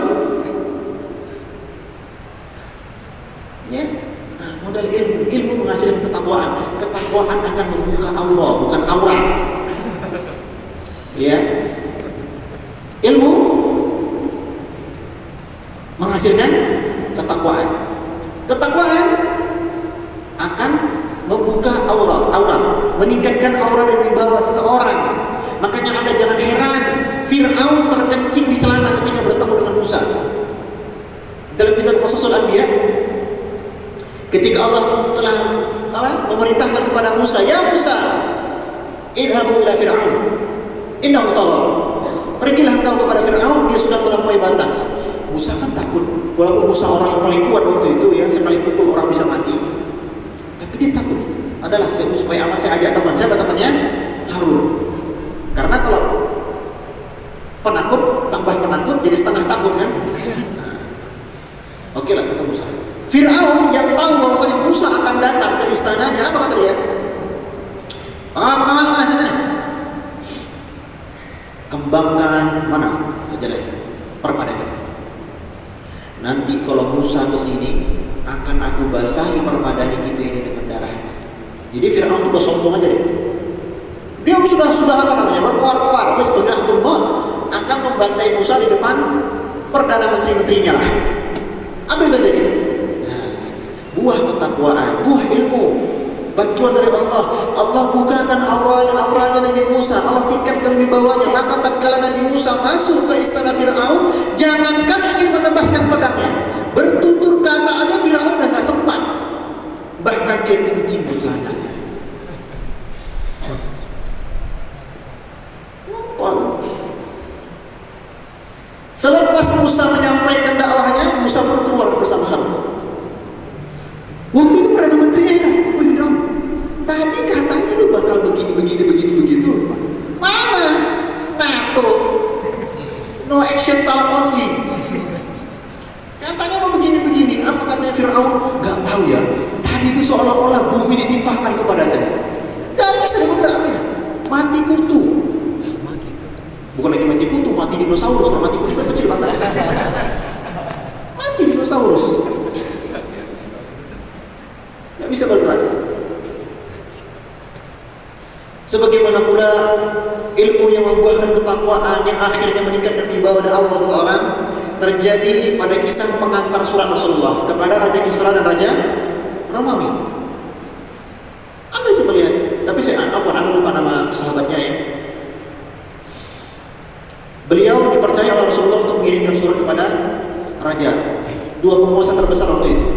Ya, nah, modal ilmu menghasilkan ketakwaan. Ketakwaan akan membuka aura, bukan aurat. Ya, ilmu menghasilkan ketakwaan. Ketakwaan akan membuka aura, meningkatkan aura dan wibawa seseorang. Makanya Anda jangan heran, Fir'aun terkencing di celana ketika bertemu dengan Musa. Dalam kitab Qasasul Anbiya, ketika Allah telah memerintahkan kepada Musa, ya Musa, idhabu ila Fir'aun, innahu tagha. Pergilah engkau kepada Fir'aun, dia sudah melampaui batas. Musa kan takut, walaupun Musa orang yang paling kuat waktu itu ya, sekali pukul orang bisa mati. Tapi dia takut. Adalah supaya aman saya ajak teman. Siapa temannya? Harun. Karena kalau penakut tambah penakut jadi setengah takut kan. Nah, oke lah ketemu sana. Fir'aun yang tahu bahwasanya Musa akan datang ke istananya, apa kata dia? Pengawal mana sini? Kembangkan mana sajadah itu? Permadani. Nanti kalau Musa kesini akan aku basahi permadani kita ini dengan darahnya. Jadi Fir'aun itu udah sombong aja deh. Dia sudah apa namanya, berkoar-koar. Terus Allah akan membantai Musa di depan perdana menteri-menterinya lah. Apa yang terjadi? Nah, buah ketakwaan, buah ilmu, bantuan dari Allah. Allah bukakan auranya Nabi Musa. Allah tingkatkan wibawanya. Maka tatkala Nabi Musa masuk ke istana Fir'aun, jangankan ingin menebaskan pedangnya, bertutur kata aja Fir'aun udah gak sempat. Bahkan dia kencing di celananya. Selepas Musa menyampaikan dakwahnya, Musa pun keluar bersama Harun. Waktu itu perdana menterinya heran, wih Fir'aun, tadi katanya lu bakal begitu. Mana? NATO, no action talk only. Katanya mau begini. Apa katanya Fir'aun? Gak tahu ya. Tadi itu seolah-olah bumi ditimpahkan kepada saya. Dan bisa bergerak, mati kutu. Bukan lagi mati kutu, mati dinosaurus. Kalau mati kutu kan kecil banget. Mati dinosaurus. Gak bisa bergerak. Sebagaimana pula ilmu yang membuahkan ketakwaan yang akhirnya meningkatkan wibawa dan aura seseorang terjadi pada kisah pengantar surat Rasulullah kepada Raja Kisra dan Raja Romawi. Anda coba lihat, tapi Anda lupa nama sahabatnya ya. Beliau dipercaya oleh Rasulullah untuk mengirimkan surat kepada raja, dua penguasa terbesar waktu itu,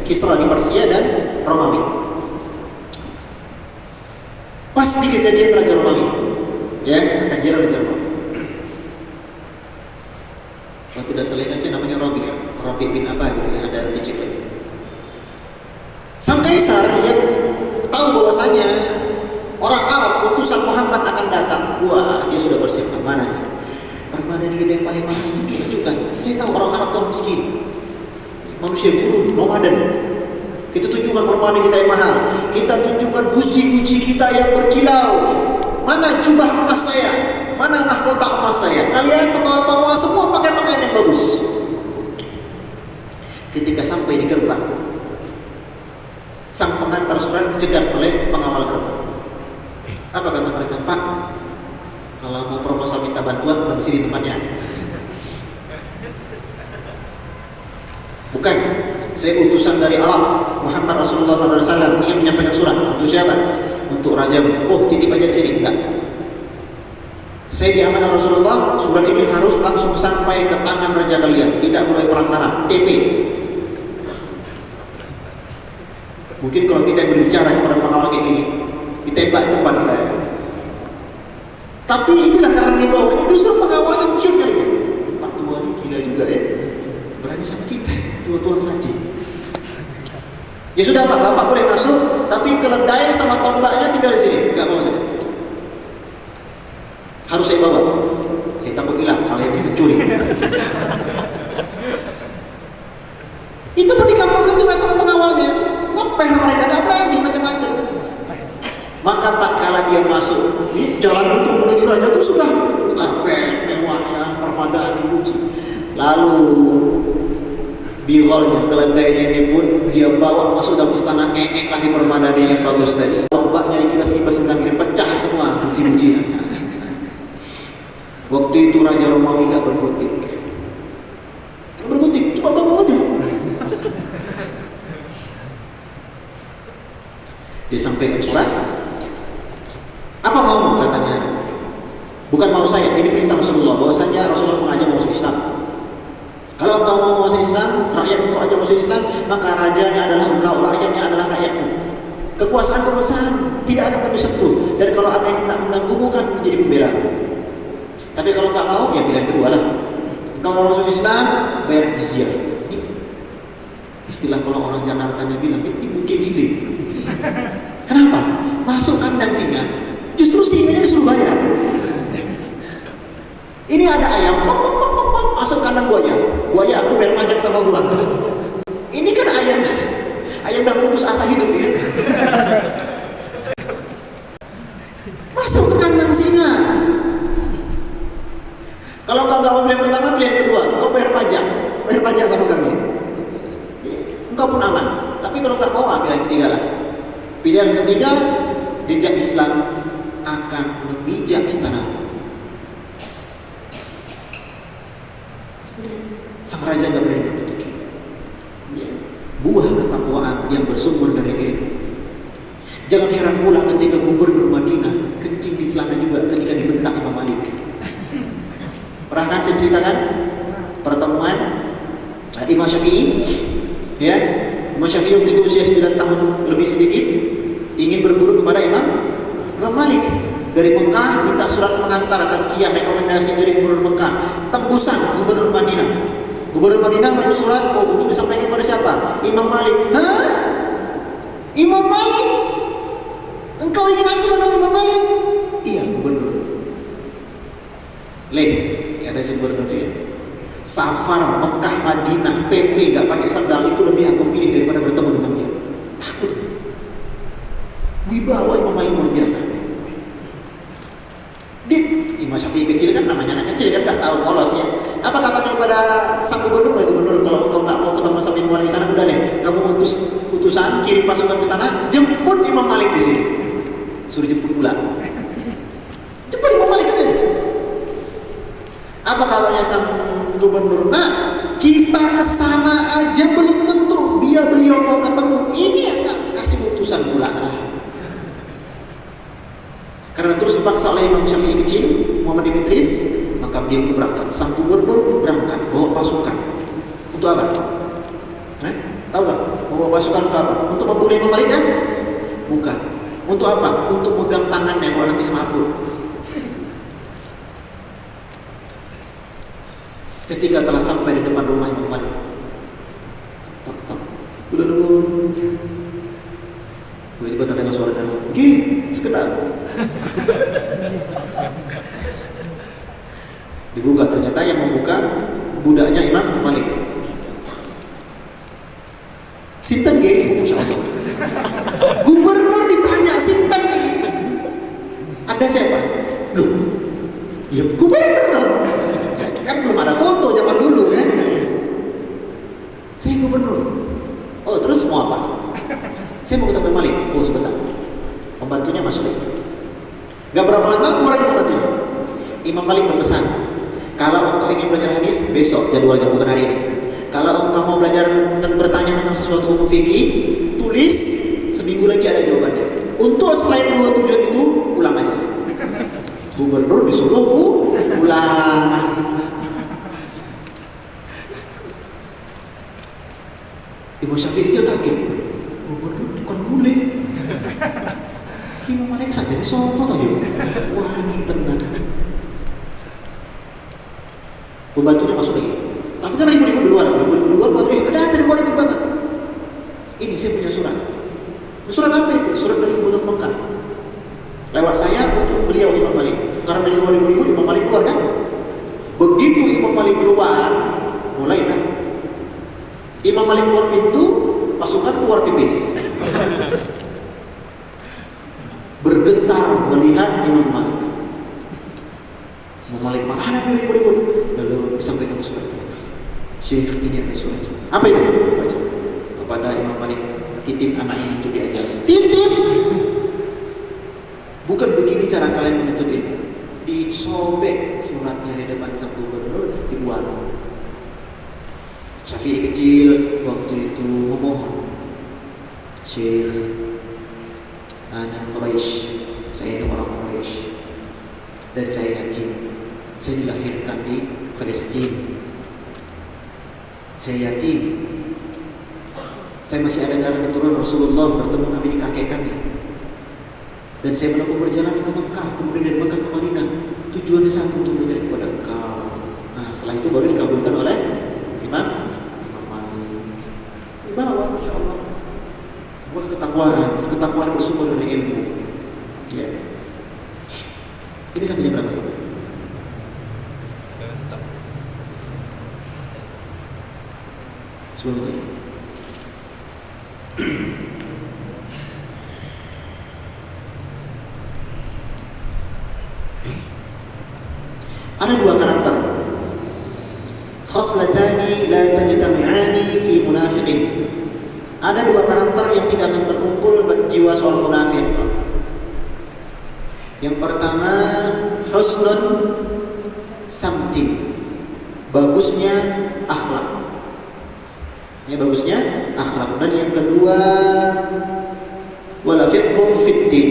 Kisra di Persia dan Romawi. Pas di kejadian Raja Romawi, ya, kejadian Raja Romawi. Kalau tidak salah saya namanya Rabi bin apa gitu ya, ada arti cek lagi. Sang kaisar yang tahu bahwasanya orang Arab utusan Muhammad akan datang, wah dia sudah bersiap. Mana permadani kita yang paling mahal itu tunjukkan. Saya tahu orang Arab itu orang miskin, manusia gurun, nomaden. Kita tunjukkan permadani kita yang mahal. Kita tunjukkan guci-guci kita yang berkilau. Mana jubah emas saya? Mana mahkota emas saya? Kalian pengawal-pengawal semua pakai pakaian yang bagus. Ketika sampai di gerbang, sang pengantar surat dicegat oleh pengawal gerbang. Apa kata mereka? Pak, kalau mau proposal minta bantuan bukan di sini tempatnya. Bukan, saya utusan dari Arab, Muhammad Rasulullah SAW ingin menyampaikan surat. Untuk siapa? Untuk raja. Oh, titip aja di sini. Enggak. Saya diamanah Rasulullah, surat ini harus langsung sampai ke tangan raja kalian, tidak boleh perantara. TP. Mungkin kalau kita yang berbicara kepada pengawal kayak gini, ditembak di tempat kita ya. Tapi inilah karena dibawanya justru pengawal yang cium kali ya. Pak tua ini gila juga ya, berani sama kita, tua-tua tadi. Ya sudah Pak, Bapak boleh masuk, tapi keledai sama tombaknya tinggal di sini. Enggak mau aja. Harus saya bawa. Saya takut hilang kalau yang mencuri. Itu pun dikabulkan juga sama pengawalnya. Ngopeh mereka gak berani macam-macam. Maka tak kala dia masuk, ini jalan untuk menuju raja itu sudah karpet mewah ya, permadani. Lalu biholnya, keledainya ini pun dia bawa masuk dalam istana, lah di permadani yang bagus tadi. Tombaknya dikibas-kibas tentang ini pecah semua, puji-pujian. Waktu itu Raja Romawi gak berkutik. Berkutik, coba bangun aja. Dia sampaikan surat. Apa mau katanya? Bukan mau saya, ini perintah Rasulullah. Bahwasanya Rasulullah mengajak masuk Islam. Kalau engkau mau masuk Islam, rakyat engkau ajak masuk Islam, maka rajanya adalah engkau, rakyatnya adalah rakyatmu. Kekuasaan tidak akan kami sentuh. Dan kalau ada yang tidak mengganggu, kan menjadi pembela. Tapi kalau nggak mau, ya pilihan kedua lah. Engkau mau masuk Islam, bayar jizyah. Ini istilah kalau orang Jakartanya bilang, ini bukit gile. Kenapa? Masuk kandang singa, justru singanya disuruh bayar. Ini ada ayam, pok, pok, pok, pok, pok, masuk kandang buaya. Buaya, aku bayar pajak sama gua. Ini kan ayam udah putus asa hidup ya. Masuk ke kandang singa. Kalau engkau nggak mau pilihan pertama, pilihan kedua, kau bayar pajak sama kami. Engkau pun aman. Tapi kalau nggak mau, pilihan ketiga lah. Pilihan ketiga, jejak Islam akan memijak istana. Sang raja nggak berani berkutik. Buah ketakwaan yang bersumber dari ilmu. Jangan heran pula ketika gubernur Madinah kencing di celana juga ketika dibentak Imam Malik. Pernah kan saya ceritakan pertemuan Imam Syafi'i, ya, Imam Syafi'i waktu itu usia 9 tahun lebih sedikit, ingin berguru kepada Imam Malik. Dari Mekah minta surat pengantar tazkiyah, rekomendasi dari gubernur Mekah, tembusan gubernur Madinah. Gubernur Madinah baca surat, untuk disampaikan kepada siapa? Imam Malik. Hah? Imam Malik? Engkau ingin aku menemui Imam Malik? Iya, gubernur. Kata si gubernur dia, safar Mekah Madinah PP gak pakai sandal itu lebih aku pilih daripada bertemu dengan dia. Takut. Wibawa Imam Malik luar biasa. Imam Syafi'i kecil kan, namanya anak kecil kan, gak tahu polos ya. Apa katanya kepada sang gubernur? Gubernur, kalau engkau gak mau ketemu sama Imam Malik di sana, udah deh, kamu utusan kirim pasukan ke sana, jemput Imam Malik di sini. Suruh jemput pula. Apa katanya sang gubernur? Nah, kita kesana aja belum tentu beliau mau ketemu. Ini ya kasih utusan pula lah. Karena terus dipaksa oleh Imam Syafi'i kecil, Muhammad bin Idris, maka beliau pun berangkat. Sang gubernur berangkat bawa pasukan. Untuk apa? Tahu gak? Bawa pasukan untuk apa? Untuk membunuh Imam Malik kan? Bukan. Untuk apa? Untuk megang tangannya kalau nanti semaput. Ketika telah sampai di depan rumah Imam Malik, tok, udah nunggu. Tiba-tiba terdengar suara dalam, sekedap. Dibuka, ternyata yang membuka budaknya Imam Malik. Sinten nggih, Masya Allah. Gubernur ditanya sinten nggih. Anda siapa? Loh, ya gubernur dong. Kan belum ada foto zaman dulu kan. Saya gubernur. Oh, terus mau apa? Saya mau ketemu Malik. Oh, sebentar. Pembantunya masuk lagi. Gak berapa lama keluar lagi pembantunya. Imam Malik berpesan, kalau engkau ingin belajar hadis, besok jadwalnya, bukan hari ini. Kalau engkau mau belajar bertanya tentang sesuatu hukum fikih, tulis, seminggu lagi ada jawabannya. Untuk selain dua tujuan itu, pulang aja. Gubernur disuruh pulang. Imam Syafi'i kecil kaget. Gubernur bukan bule. Imam Malik saja ini sopo toh yuk. Wah, ini tenan. Pembantunya masuk lagi. Tapi kan ribut-ribut di luar, ada apa ribut-ribut banget. Ini saya punya surat. Surat apa itu? Surat dari Gubernur Mekah. Lewat saya untuk beliau Imam Malik. Karena di luar ribut-ribut, Imam Malik keluar kan? Begitu Imam Malik keluar, mulai dah. Imam Malik keluar pintu, pasukan keluar tipis. Bergetar melihat Imam Malik. Imam Malik marah, ada ribut-ribut. Lalu disampaikan surat itu. Syekh, ini ada surat. Apa itu? Baca. Kepada Imam Malik, titip anak ini untuk diajar. Titip. Bukan begini cara kalian menuntut ilmu. Disobek suratnya di depan sang gubernur, dibuang. Syafi'i kecil waktu itu memohon, Syekh, anak Quraisy, saya ini orang Quraisy dan saya yatim. Saya dilahirkan di Palestina. Saya yatim. Saya masih ada darah keturunan Rasulullah, bertemu kami di kakek kami. Dan saya menempuh perjalanan ke Mekah, kemudian dari Mekah ke Madinah. Tujuannya satu, untuk belajar kepada engkau. Nah, setelah itu baru dikabulkan oleh Imam Malik. Dibawa, Masya Allah. Buah ketakwaan bersumber dari ilmu. Ya. Ini sampai jam berapa? Sebelum itu. Ada dua karakter. Khoslatani la tajtami'ani fi munafiqin. Ada dua karakter yang tidak akan terkumpul pada jiwa seorang munafik. Yang pertama, husnun samtin. Bagusnya akhlak. Ya, bagusnya akhlak. Dan yang kedua, wala fiqhu fiddin.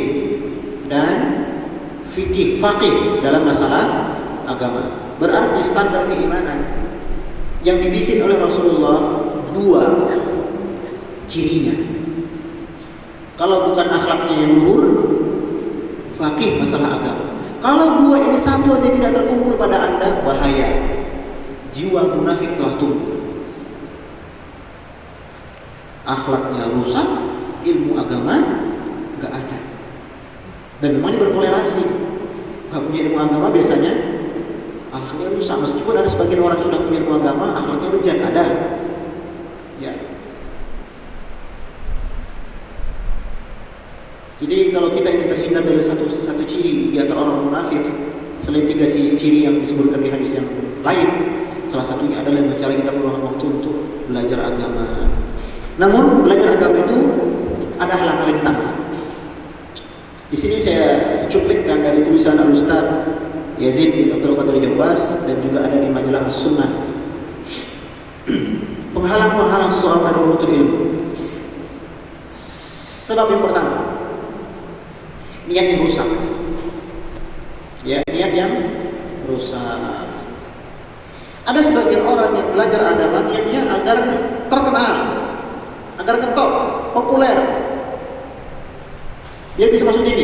Dan faqih dalam masalah agama. Berarti standar keimanan yang dibikin oleh Rasulullah dua cirinya. Kalau bukan akhlaknya yang luhur, faqih masalah agama. Kalau dua ini satu aja tidak terkumpul pada Anda, bahaya. Jiwa munafik telah tumbuh. Akhlaknya rusak, ilmu agama gak ada. Dan memang ini berkolerasi. Gak punya ilmu agama biasanya akhlaknya rusak. Meskipun ada sebagian orang sudah punya ilmu agama, akhlaknya bejat, ada. Ya. Jadi kalau kita ingin terhindar dari satu ciri di antara orang munafik, selain tiga ciri yang disebutkan di hadis yang lain, salah satunya adalah mencari kita meluangkan waktu untuk belajar agama. Namun belajar agama itu ada hal-hal rintang. Di sini saya cuplikkan dari tulisan Al-Ustaz Yazid bin Abdul Qadir Jawas, dan juga ada di majalah As-Sunnah. Penghalang-penghalang seseorang dari menuntut ilmu. Sebab yang pertama, niat yang rusak. Ya, niat yang rusak. Ada sebagian orang yang belajar agama niatnya agar terkenal, agar ngetop, populer, biar bisa masuk TV.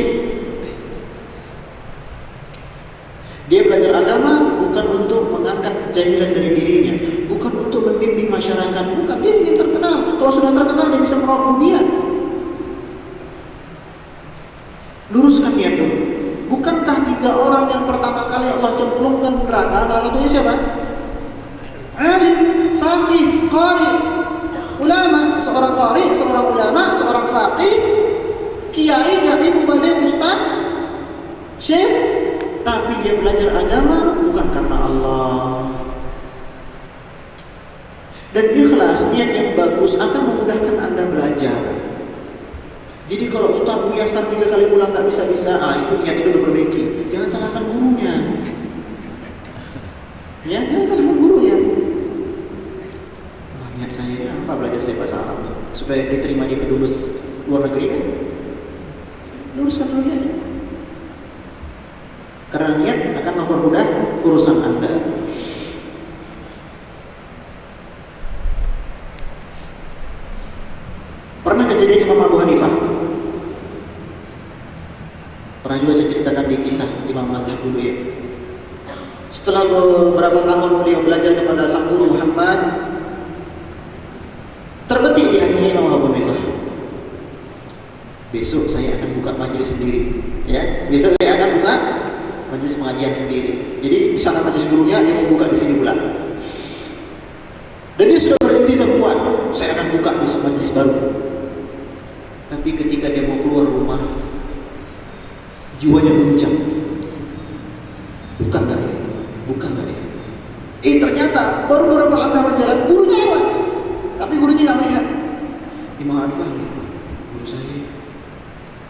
Dia belajar agama bukan untuk mengangkat kejahilan dari dirinya, bukan untuk membimbing masyarakat, bukan. Dia ingin terkenal. Kalau sudah terkenal dia bisa meraup dunia. Luruskan niat dulu. Bukankah 3 orang yang pertama kali Allah cemplungkan neraka, salah satunya siapa? Alim, faqih, qari, ulama. Seorang qari, seorang ulama, seorang faqih, kiai, dai, mubaligh, ustaz, syekh, tapi dia belajar agama bukan karena Allah. Dan ikhlas, niat yang bagus akan memudahkan Anda belajar. Jadi kalau Ustaz Muyasar 3 kali pulang gak bisa-bisa, itu niat itu udah perbaiki. Jangan salahkan gurunya. Ya, jangan salahkan gurunya. Wah, niat saya ini apa? Belajar saya bahasa Arab supaya diterima di kedubes luar negeri ya. Luruskan dulu niatnya. Karena niat akan mempermudah urusan Anda. Pernah kejadian Imam Abu Hanifah. Pernah juga saya ceritakan di kisah Imam Mazhab dulu ya. Setelah beberapa tahun beliau belajar kepada sang guru Muhammad, terbetik di hatinya Imam Abu Hanifah, besok saya akan buka majelis sendiri. Ya, besok saya akan buka majelis pengajian sendiri. Jadi di sana majelis gurunya, dia membuka di sini pula. Dan dia sudah beriltizam kuat, saya akan buka besok majelis baru. Tapi ketika dia mau keluar rumah, jiwanya guncang. Buka nggak ya? Buka nggak ya? Ternyata baru beberapa langkah berjalan, gurunya lewat. Tapi gurunya nggak melihat. Imam Hanifah lihat, guru saya itu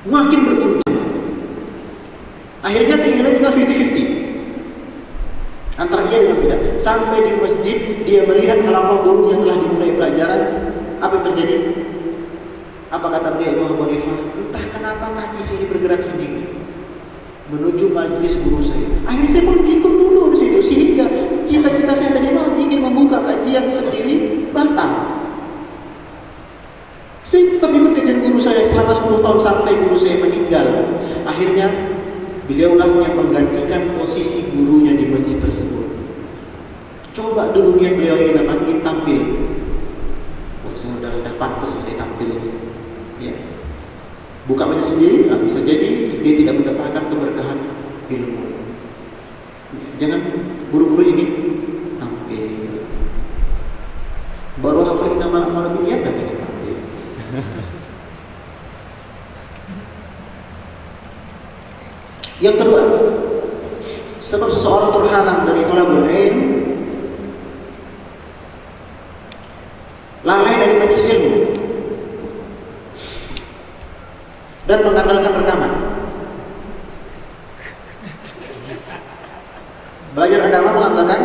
makin berguncang. Akhirnya tinggal 50-50 antara iya dengan tidak. Sampai di masjid dia melihat kalau gurunya telah dimulai pelajaran. Apa yang terjadi? Apa kata dia Imam Abu Hanifah? Entah kenapa kaki saya bergerak sendiri menuju majelis guru saya. Akhirnya saya pun ikut dulu di situ, sehingga cita-cita saya tadi malam ingin membuka kajian sendiri batal. Saya tetap ikut kajian guru saya selama 10 tahun sampai guru saya meninggal. Akhirnya beliaulah yang menggantikan posisi gurunya di masjid tersebut. Coba dulu niat beliau ingin tampil. Wah, saya udah pantas saya tampil ini. Ya. Buka majelis sendiri, bisa jadi dia tidak mendapatkan keberkahan ilmu. Jangan buru-buru ini tampil. Baru hafal nama lebih niat dah pengen tampil. Yang kedua, sebab seseorang terhalang dari thalabul ilm, lalai dari majelis ilmu, dan mengandalkan rekaman. Belajar agama mengandalkan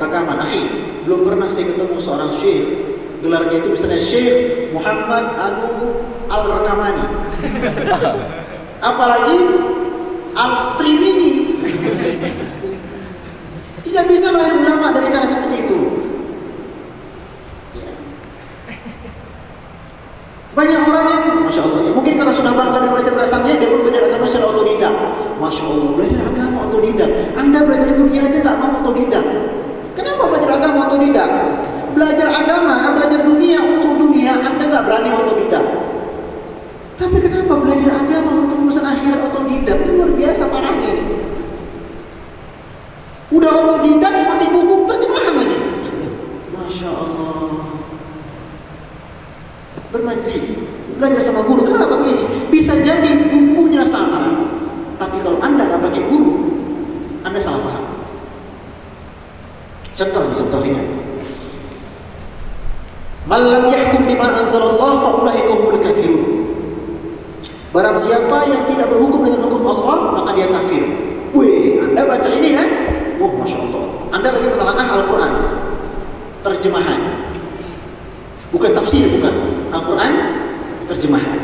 rekaman. Akhi, belum pernah saya ketemu seorang syekh, gelarnya itu misalnya Syekh Muhammad Anu Al-Rekamani, apalagi Al-Streamini. Tidak bisa melahir ulama dari cara seperti itu. Banyak orang yang Masya Allah, ya, mungkin karena sudah bangga dengan kecerdasannya, dia pun belajar agama secara otodidak. Masya Allah, belajar agama otodidak. Anda belajar dunia aja nggak mau otodidak. Kenapa belajar agama otodidak? Belajar agama, belajar dunia untuk dunia, Anda nggak berani otodidak. Tapi kenapa belajar agama untuk urusan akhirat otodidak? Ini luar biasa parahnya ini. Udah otodidak, mati buku terjemahan lagi. Masya Allah. Bermajlis, belajar sama guru. Kenapa begini? Bisa jadi bukunya sama, tapi kalau Anda nggak pakai guru, Anda salah paham. Contoh ringan. Man lam yahkum bima anzalallah fa ulaika humul kafirun. Barang siapa yang tidak berhukum dengan hukum Allah, maka dia kafir. Wih, Anda baca ini kan? Wah, Masya Allah. Anda lagi menelaah Al-Quran, terjemahan, bukan tafsir, bukan. Al-Quran, terjemahan.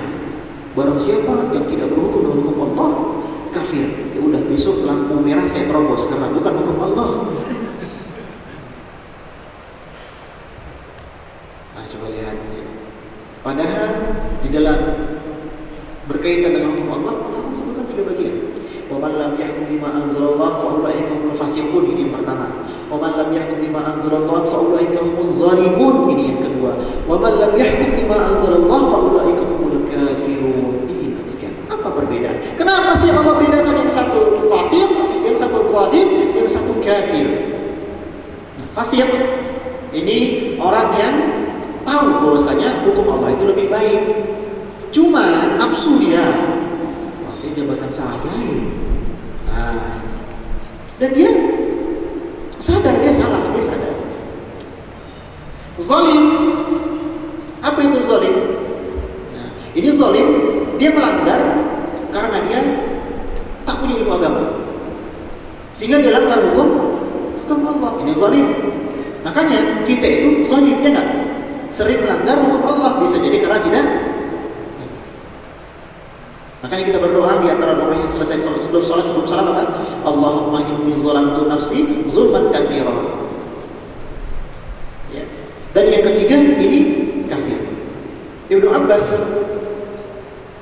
Barang siapa yang tidak berhukum dengan hukum Allah, kafir. Ya udah, besok lampu merah saya terobos karena bukan hukum Allah. Nah, coba lihat. Padahal di dalam berkaitan dengan hukum Allah, Allah sebutkan 3 bagian. Wa man lam yahkum bima anzalallah fa ulaika humul fasiqun, ini yang pertama. Wa man lam yahkum bima anzalallah fa ulaika humuz zalimun, ini yang kedua. Wa man lam yahkum bima anzalallah fa ulaika humul kafirun, ini yang ketiga. Apa perbedaan? Kenapa sih Allah bedakan yang satu fasik, yang satu zalim, yang satu kafir? Fasik ini orang yang tahu bahwasanya hukum Allah itu lebih baik. Cuma nafsu dia, saya jabatan saya ya. Nah, dan dia sadar dia salah, dia sadar. Zalim, apa itu zalim? Nah, ini zalim, dia melanggar karena dia tak punya ilmu agama, sehingga dia langgar hukum Allah. Ini zalim. Makanya kita itu zalim, ya nggak? Sering melanggar hukum Allah, bisa jadi karena tidak. Makanya kita berdoa di antara doa yang selesai sebelum salam apa? Allahumma inni zalamtu nafsi zulman katsiran. Ya. Dan yang ketiga ini kafir. Ibnu Abbas,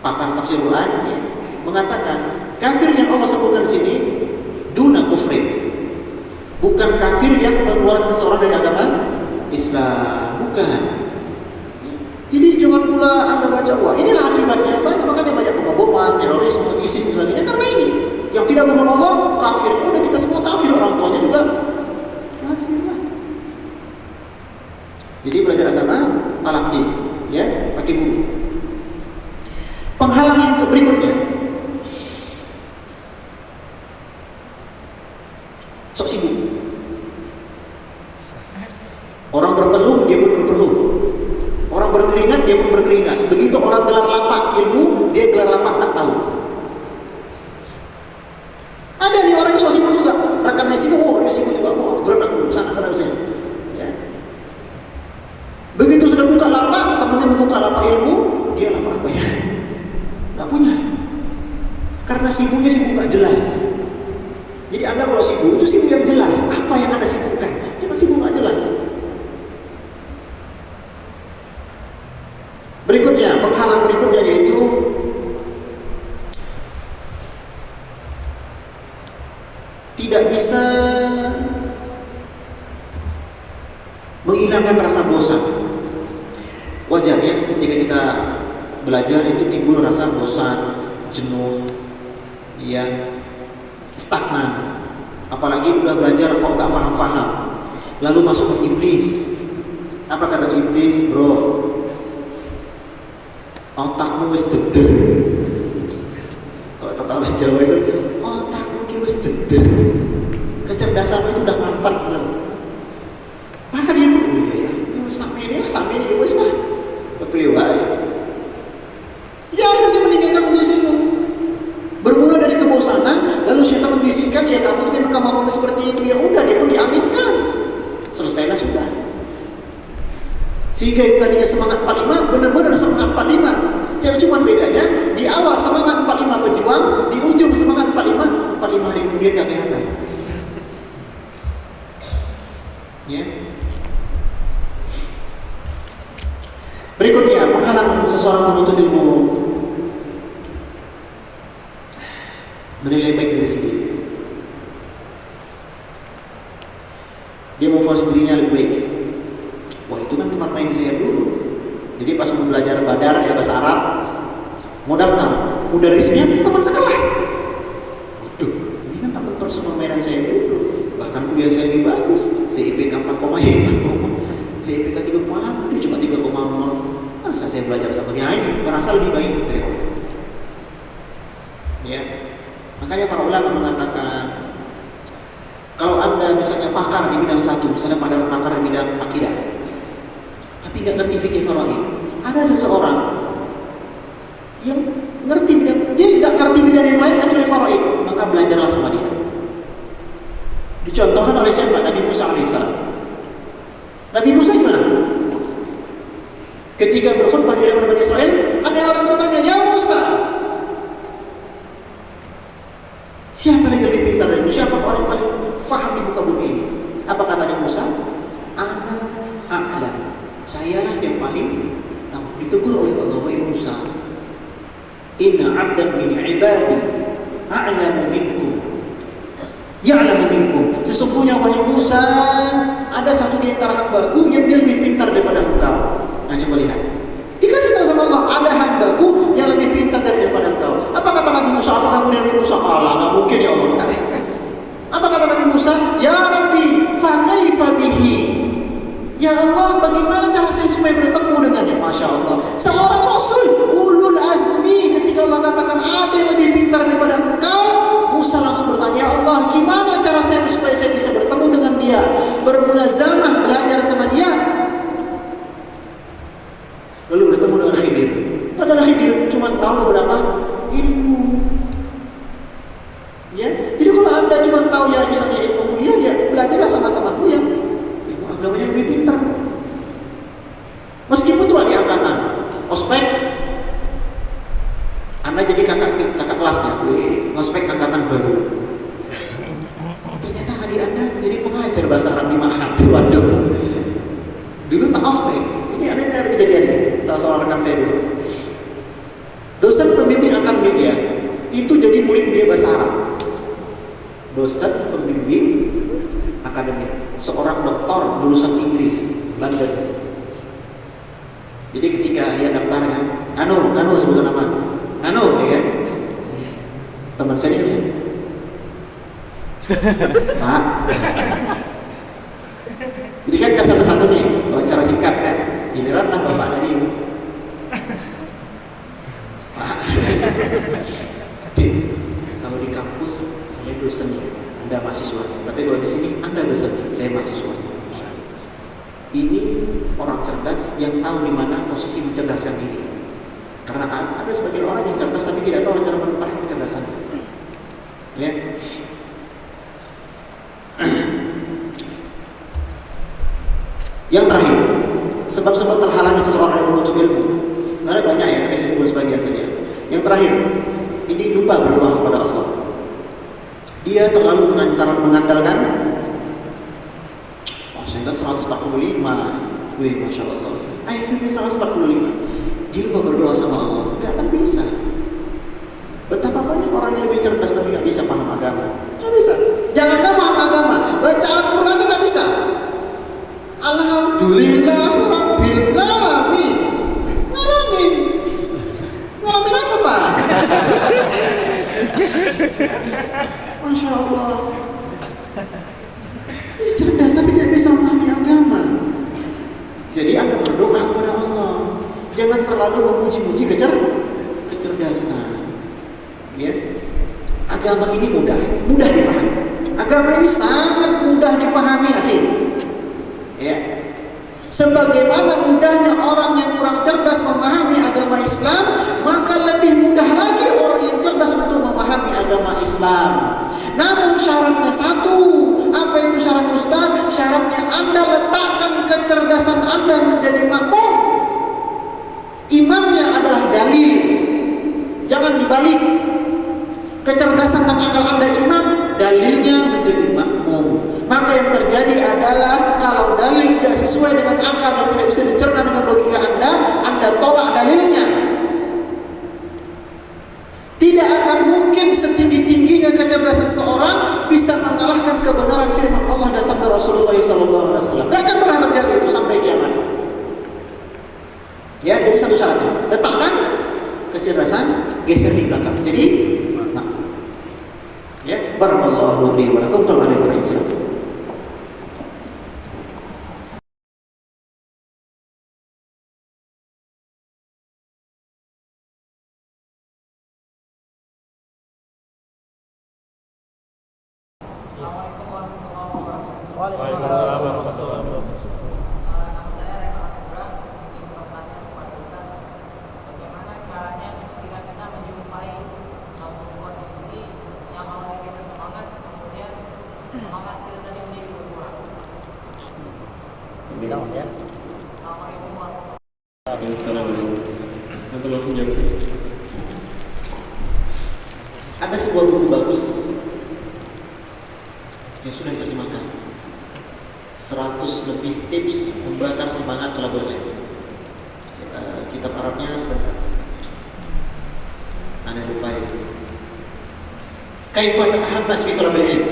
pakar tafsir Quran, ya, mengatakan kafir yang Allah sebutkan di sini duna kufrin. Bukan kafir yang mengeluarkan seseorang dari agama Islam, bukan. Jadi jangan pula Anda baca, wah inilah akibatnya banyak, makanya banyak pengeboman, terorisme, ISIS dan sebagainya, karena ini yang tidak mengenal Allah kafir. Udah kita semua kafir, orang tuanya juga kafir lah. Jadi belajar agama talaqi, ya, pakai guru. Penghalang yang berikutnya, sok sibuk. Orang berpeluh, dia pun berpeluh. Orang berkeringat, dia pun berkeringat. Begitu orang gelar lapak ilmu, dia gelar lapak tak tahu. Ada nih orang yang sok sibuk juga, rekannya sibuk, oh dia sibuk juga, oh gerak sana sana sini. Ya. Begitu sudah buka lapak, temannya membuka lapak ilmu, dia lapak apa ya? Gak punya. Karena sibuknya sibuk gak jelas. Jadi Anda kalau sibuk itu sibuk yang jelas. Apa yang Anda sibukkan? Jangan sibuk gak jelas. Berikutnya, penghalang berikutnya yaitu tidak bisa menghilangkan rasa bosan. Wajar ya, ketika kita belajar itu timbul rasa bosan, jenuh, ya, stagnan. Apalagi udah belajar kok nggak paham-paham, lalu masuk ke iblis. Apa kata iblis, bro? Otakmu wis deder. Kalau kata orang Jawa itu, otakmu ki wis deder. Kecerdasanmu itu udah mampat bener. Maka dia pun, oh iya ya, ini wis sampai ini ya wis lah. Kepriwe wae. Ya akhirnya meninggalkan majelis ilmu. Bermula dari kebosanan, lalu syaitan membisikkan, ya kamu tuh memang kemampuan seperti itu, ya udah dia pun diaminkan. Selesailah sudah. Sehingga yang tadinya semangat 45 benar-benar semangat 45. Cuma bedanya di awal semangat 45 pejuang, di ujung semangat 45 hari kemudian gak kelihatan. Ya. Berikutnya, penghalang seseorang menuntut ilmu, menilai baik diri sendiri. Dia memfonis dirinya lebih baik. Wah itu kan teman main saya dulu. Jadi pas mau belajar badar ya bahasa Arab, mau daftar, mudarisnya teman sekelas. Waduh, ini kan teman permainan saya dulu. Bahkan kuliah saya lebih bagus. Saya IPK 4,5, saya IPK 3,8, dia cuma 3,0. Masa saya belajar sama dia ini merasa lebih baik dari orang. Ya, makanya para ulama mengatakan, kalau Anda misalnya pakar di bidang satu, misalnya pakar di bidang akidah, tapi nggak ngerti fikih faraid, ada seseorang yang ngerti bidang, dia nggak ngerti bidang yang lain kecuali faraid, maka belajarlah sama dia. alaihissalam. Nabi Musa gimana? Ketika berkhutbah di hadapan Bani Israel, ada orang bertanya, "Ya Musa, siapa yang lebih pintar dari Musa? Siapa orang yang paling faham di muka bumi ini?" Apa katanya Musa? "Ana a'lam." Sayalah yang paling tahu. Ditegur oleh Allah, "Wahai Musa, inna 'abdan min 'ibadi a'lamu minkum." Ya'lamu minkum. Sesungguhnya wahai Musa, ada satu di antara hambaku yang dia lebih pintar daripada engkau. Nah, coba lihat. Dikasih tahu sama Allah, ada hambaku yang lebih pintar daripada engkau. Apa kata Nabi Musa? Apa kamu Nabi Musa? Allah, nggak mungkin ya Allah. Apa kata Nabi Musa? "Ya Rabbi, fa kaifa bihi?" Ya Allah, bagaimana cara saya supaya bertemu dengannya? Masya Allah. Seorang Rasul, ulul azmi, ketika Allah katakan ada yang lebih pintar daripada engkau, Musa langsung bertanya, "Ya Allah, gimana cara saya supaya saya bisa bertemu dengan dia? Bermulazamah, belajar sama dia." Lalu bertemu dengan Khidir. Padahal Khidir cuma tahu beberapa ilmu. Ya, jadi kalau Anda cuma tahu ya misalnya ilmu kuliah, ya belajarlah sama temanmu yang ilmu agamanya lebih pintar. Meskipun tua di angkatan, ospek, Anda jadi kakak kelasnya, ospek angkatan baru. Ternyata adik Anda jadi pengajar bahasa Arab di Ma'had. Waduh, dulu tak ospek. Ini ada kejadian ini. Salah seorang rekan saya dulu. Dosen pembimbing akademik dia itu jadi murid dia bahasa Arab. Dosen pembimbing akademik, seorang doktor lulusan Inggris, London. Jadi ketika dia daftar kan, Anu sebutkan nama, ya kan? Teman saya ini, Pak. Jadi kan ke satu-satu nih, wawancara singkat kan, giliran lah bapak tadi ini. Pak, kalau di kampus saya dosen, Anda mahasiswa. Tapi kalau di sini Anda dosen, saya mahasiswa. Ini orang cerdas yang tahu di mana posisi mencerdaskan diri. Karena ada sebagian orang yang cerdas tapi tidak tahu cara menempatkan kecerdasan. Ya. Yang terakhir, sebab-sebab terhalangi seseorang yang menuntut ilmu. Ada banyak ya, tapi saya sebut sebagian saja. Yang terakhir, ini lupa berdoa kepada Allah. Dia terlalu mengandalkan saya kan 145. Wih, Masya Allah. IQ-nya 145. Dia lupa berdoa sama Allah. Gak akan bisa. Betapa banyak orang yang lebih cerdas tapi gak bisa paham agama. Gak bisa. Jangankan paham agama, baca Al-Quran aja gak bisa. Alhamdulillah Rabbil Alamin. Ngalamin apa, Pak? Masya Allah. Ini cerdas tapi tidak bisa memahami agama. Jadi Anda berdoa kepada Allah. Jangan terlalu memuji-muji kecerdasan. Ya. Agama ini mudah difahami. Agama ini sangat mudah difahami, akhir. Ya. Sebagaimana mudahnya orang yang kurang cerdas memahami agama Islam, maka lebih mudah lagi orang yang cerdas untuk memahami agama Islam. Namun syaratnya satu. Apa itu syaratnya, Ustaz? Syaratnya Anda letakkan kecerdasan Anda menjadi makmum. Imannya adalah dalil, jangan dibalik. Kecerdasan dan akal Anda imam, dalilnya menjadi makmum. Maka yang terjadi adalah kalau dalil tidak sesuai dengan akal dan tidak bisa dicerna dengan logika Anda tolak dalilnya. Tidak akan mungkin setinggi-tingginya kecerdasan seorang bisa mengalahkan kebenaran firman Allah dan sabda Rasulullah SAW. Tidak akan pernah terjadi itu sampai kiamat. Ya, jadi satu syaratnya, letakkan kecerdasan, geser di belakang. Jadi, ya, barakallahu li wa lakum. Kalau ada pertanyaan silakan. Waalaikumsalam warahmatullahi wabarakatuh. Nama saya Rehan Abdullah, ingin bertanya kepada Ustaz, bagaimana caranya ketika kita menjumpai suatu kondisi yang awalnya kita semangat, kemudian semangat kita tadi menjadi berkurang. bilang ya. Assalamualaikum. Nanti langsung jawab sih. Ada sebuah buku bagus yang sudah diterjemahkan, 100 lebih tips membakar semangat thalabul ilm. Kitab Arabnya sebentar, Anda lupa ya. Kaifa tatahabbas fi thalabil ilm.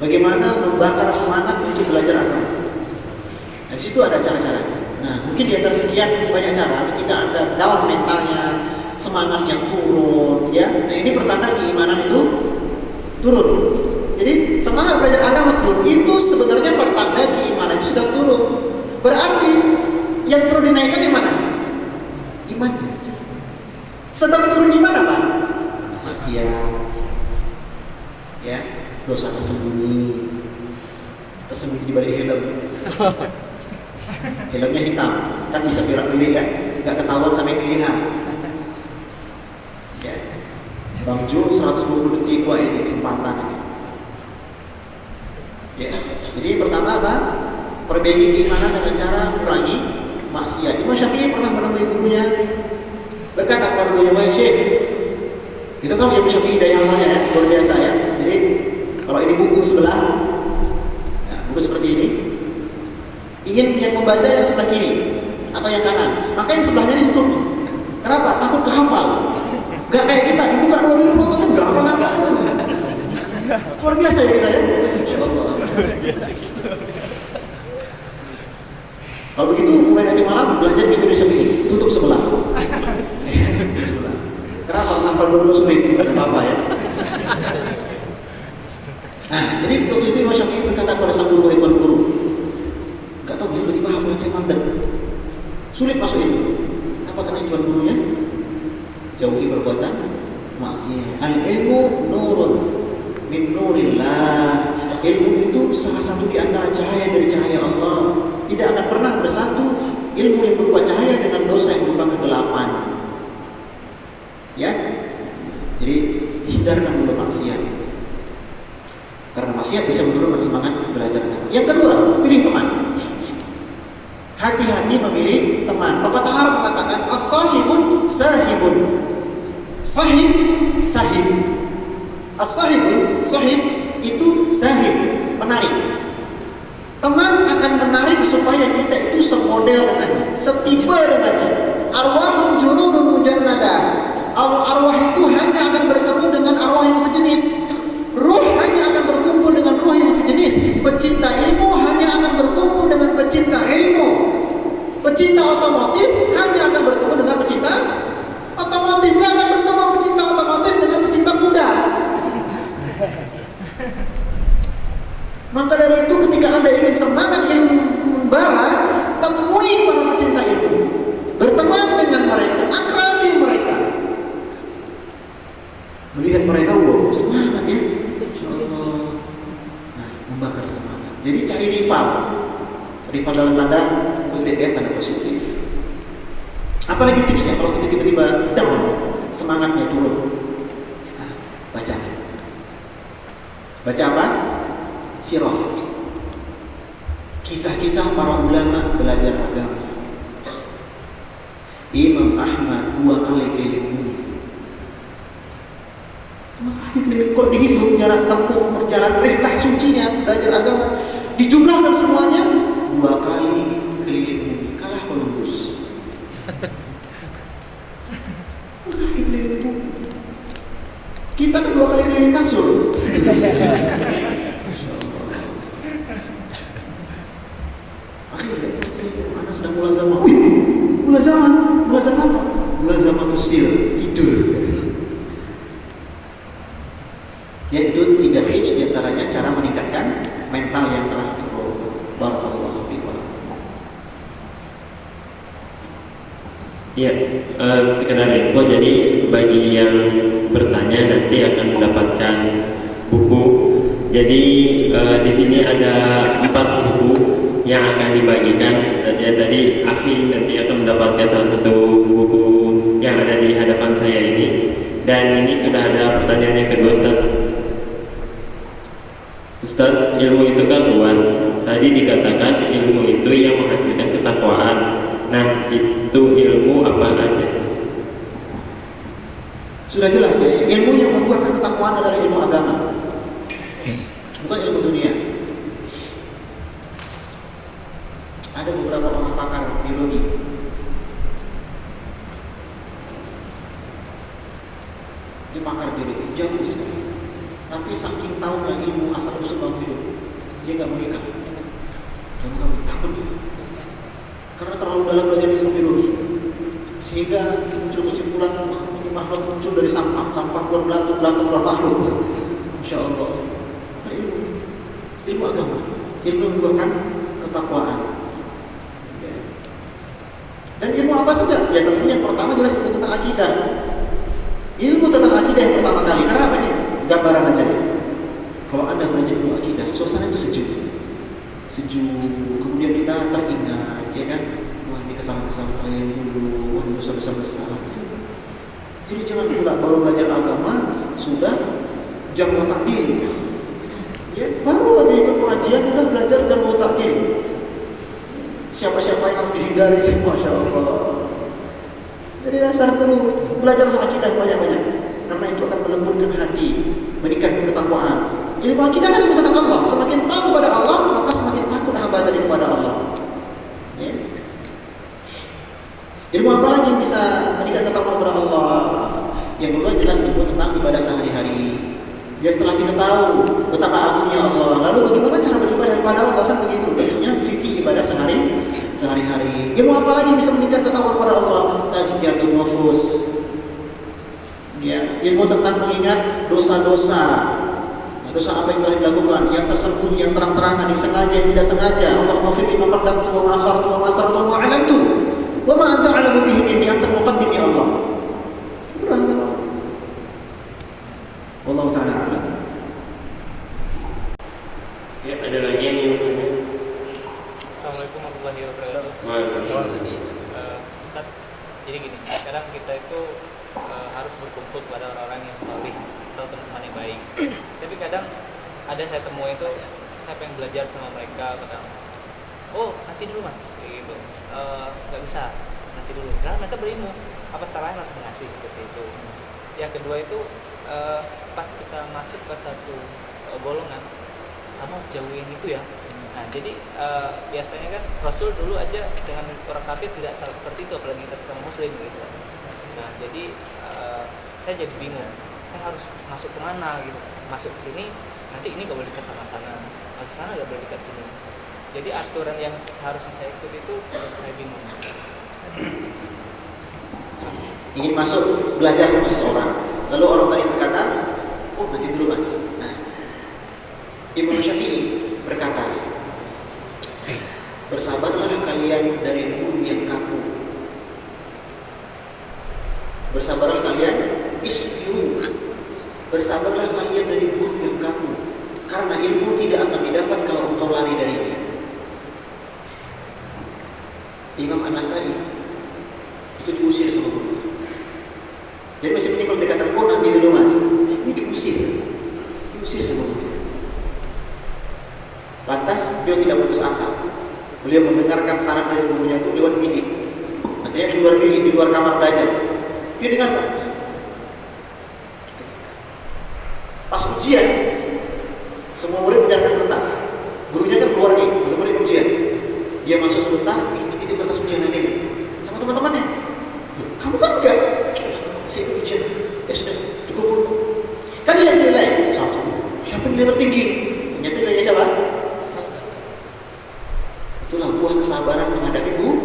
Bagaimana membakar semangat untuk belajar agama. Di situ ada cara-caranya. Nah, mungkin di antara sekian banyak cara ketika Anda down mentalnya, semangatnya turun, ya. Nah, ini pertanda keimanan itu turun. Jadi semangat belajar agama turun itu sebenarnya pertanda keimanan itu sudah turun. Berarti yang perlu dinaikkan di mana? Imannya. Sebab turun di mana, Pak? Maksiat. Ya, dosa tersembunyi di balik helm. Helmnya hitam, kan bisa pirak-pirik kan? Gak ketahuan sama yang dilihat. Ya. Bang Jo 120 detik gua ini kesempatan ini. Ya. Jadi pertama apa? Perbaiki keimanan dengan cara kurangi maksiat. Imam Syafi'i pernah menemui gurunya, berkata kepada gurunya, "Wahai Syekh, kita tahu Imam Syafi'i daya hafalnya ya, luar biasa ya. Jadi kalau ini buku sebelah, ya, buku seperti ini, ingin yang membaca yang sebelah kiri atau yang kanan, maka yang sebelahnya ditutup. Kenapa? Takut kehafal. Gak kayak kita dibuka 2000 tuh gak hafal-hafal. Luar biasa ya kita ya. Insyaallah. Kalau begitu mulai nanti malam belajar gitu di Syafi'i, tutup sebelah. Sebelah. Kenapa? Hafal 22 sulit, bukan apa-apa ya. Nah, jadi waktu itu Imam Syafi'i berkata kepada sang guru, "Wahai tuan guru, gak tahu tiba-tiba hafalan saya mandek, sulit masuk ini." Apa kata tuan gurunya? Jauhi perbuatan maksiat. Al ilmu nurun min nurillah. Ilmu itu salah satu di antara cahaya dari cahaya Allah. Tidak akan pernah bersatu ilmu yang berupa cahaya dengan dosa yang berupa kegelapan. Ya, jadi hindarkan dulu maksiat, karena maksiat bisa menurunkan semangat belajar. Yang kedua, pilih teman. Hati-hati memilih teman. Pepatah Arab mengatakan as-sahibun sahibun. Sahib, sahib. As-sahibun, sahib itu sahib, penarik. Teman akan menarik supaya kita itu semodel dengannya, setipe dengannya. Arwahun junudun mujannadah. Arwah itu hanya akan bertemu dengan arwah yang sejenis. Ruh hanya akan berkumpul dengan ruh yang sejenis. Pecinta ilmu hanya akan berkumpul dengan pecinta ilmu. Pecinta otomotif hanya akan bertemu dengan pecinta otomotif. Tidak akan bertemu pecinta otomotif dengan pecinta kuda. Maka dari itu ketika Anda ingin semangat ilmu membara, temui para pecinta ilmu, berteman dengan mereka, akrabi mereka, melihat mereka, wow, semangat ya, insyaallah. Nah, membakar semangat. Jadi cari rival dalam tanda kutip ya, tanda positif. Apalagi tipsnya kalau kita tiba-tiba down, semangatnya turun? Nah, baca apa? Sirah, kisah-kisah para ulama belajar agama. Imam Ahmad 2 kali keliling bumi. 2 kali keliling, kok dihitung jarak tempuh perjalanan rihlah sucinya belajar agama, dijumlahkan semuanya 2 kali keliling bumi. Kalah Columbus. 2 kali keliling bumi. Kita kan 2 kali keliling kasur. Anak sedang mulazamah. Wih, mulazamah apa? Mulazamah tusir, tidur. Ya, itu 3 tips diantaranya cara meningkatkan mental yang telah turun. Barakallahu fiik. Ya, sekedar info, jadi bagi yang bertanya nanti akan mendapatkan buku. Jadi di sini ada 4 buku yang akan dibagikan. Tadi Akhi nanti akan mendapatkan salah satu buku yang ada di hadapan saya ini. Dan ini sudah ada pertanyaan yang kedua, Ustaz, ilmu itu kan luas. Tadi dikatakan ilmu itu yang menghasilkan ketakwaan. Nah, itu ilmu apa aja? Sudah jelas ya, ilmu yang membuahkan ketakwaan adalah ilmu agama, bukan ilmu dunia. Ada beberapa orang pakar biologi, dia pakar biologi, jago sekali, tapi saking tahunya ilmu asal usul makhluk hidup, dia nggak mau nikah. Dan kami takut dia, karena terlalu dalam belajar ilmu biologi, sehingga muncul kesimpulan ini makhluk muncul dari sampah, sampah keluar belatung, belatung keluar makhluk. Masya Allah. Bukan ilmu agama, ilmu yang membuahkan ketakwaan. Ya. Dan ilmu apa saja? Ya tentunya yang pertama jelas ilmu tentang akidah. Ilmu tentang akidah yang pertama kali. Karena apa ini? Gambaran aja. Kalau Anda belajar ilmu akidah, suasana itu sejuk. Sejuk, kemudian kita teringat, ya kan? Wah, ini kesalahan-kesalahan saya yang dulu, wah, dosa-dosa besar. Jadi jangan pula baru belajar agama sudah jarh wa ta'dil. Ya, baru aja ikut pengajian udah belajar jarh wa ta'dil. Siapa-siapa yang harus dihindari sih, Masya Allah. Jadi dasar dulu belajarlah akidah banyak-banyak, karena itu akan melembutkan hati, meningkatkan ketakwaan. Ilmu akidah kan ilmu tentang Allah. Semakin tahu kepada Allah, maka semakin takut hamba tadi kepada Allah. Ya. Ilmu apa lagi yang bisa meningkatkan ketakwaan kepada Allah? Yang kedua jelas ilmu tentang ibadah sehari-hari. Ya setelah kita tahu betapa agungnya Allah, lalu bagaimana cara beribadah kepada Allah, kan begitu. Tentunya fikih ibadah sehari-hari. Ilmu apa lagi yang bisa meningkatkan ketakwaan kepada Allah? Tazkiyatun nufus. Ya, ilmu tentang mengingat dosa-dosa. Dosa apa yang telah dilakukan, yang tersembunyi, yang terang-terangan, yang sengaja, yang tidak sengaja. Allahumma fir lima qaddamtu wa ma akhartu wa ma asrartu wa ma a'lamtu wa ma anta a'lamu bihi minni, anta muqaddim ya Allah. Berarti wallahu ta'ala a'lam. Ya, ada lagi yang ingin tanya? Assalamualaikum warahmatullahi wabarakatuh. Waalaikumsalam. Ustaz, jadi gini, kadang kita itu harus berkumpul pada orang-orang yang solih atau teman-teman yang baik. Tapi kadang ada saya temui itu, saya pengen belajar sama mereka, kadang oh nanti dulu mas, kayak gitu, nggak bisa, nanti dulu. Karena mereka berilmu, apa salahnya langsung ngasih seperti itu. Yang kedua itu pas kita masuk ke satu golongan, kamu harus jauhin itu ya. Nah jadi biasanya kan Rasul dulu aja dengan orang kafir tidak seperti itu, apalagi kita sesama muslim gitu. Nah jadi saya jadi bingung, saya harus masuk kemana gitu. Masuk ke sini nanti ini gak boleh dekat sama sana, masuk sana gak boleh dekat sini. Jadi aturan yang seharusnya saya ikut itu saya bingung. Ingin masuk belajar sama seseorang, lalu orang tadi berkata, oh nanti dulu mas. Nah, Imam Syafi'i berkata, bersabarlah kalian dari guru yang kaku. Bersabarlah kalian, isbiru. Bersabarlah kalian dari guru yang kaku, karena ilmu tidak akan didapat kalau engkau lari darinya. Imam An-Nasai itu diusir sama gurunya. Jadi masih penting kalau dikatakan, oh nanti dulu mas, ini diusir sama gurunya. Lantas beliau tidak putus asa. Beliau mendengarkan saran dari gurunya itu lewat bilik. Maksudnya di luar bilik, di luar kamar belajar. Dia dengarkan. Pas ujian, semua murid menyerahkan kertas. Gurunya kan keluar nih, murid ujian. Dia masuk sebentar, ini titip kertas ujian ini sama teman-temannya. Kamu kan enggak? Masih ikut ujian. Ya sudah, dikumpul. Kan lihat nilai satu. Siapa nilai tertinggi? Ternyata nilainya siapa? Itulah buah kesabaran menghadapi guru.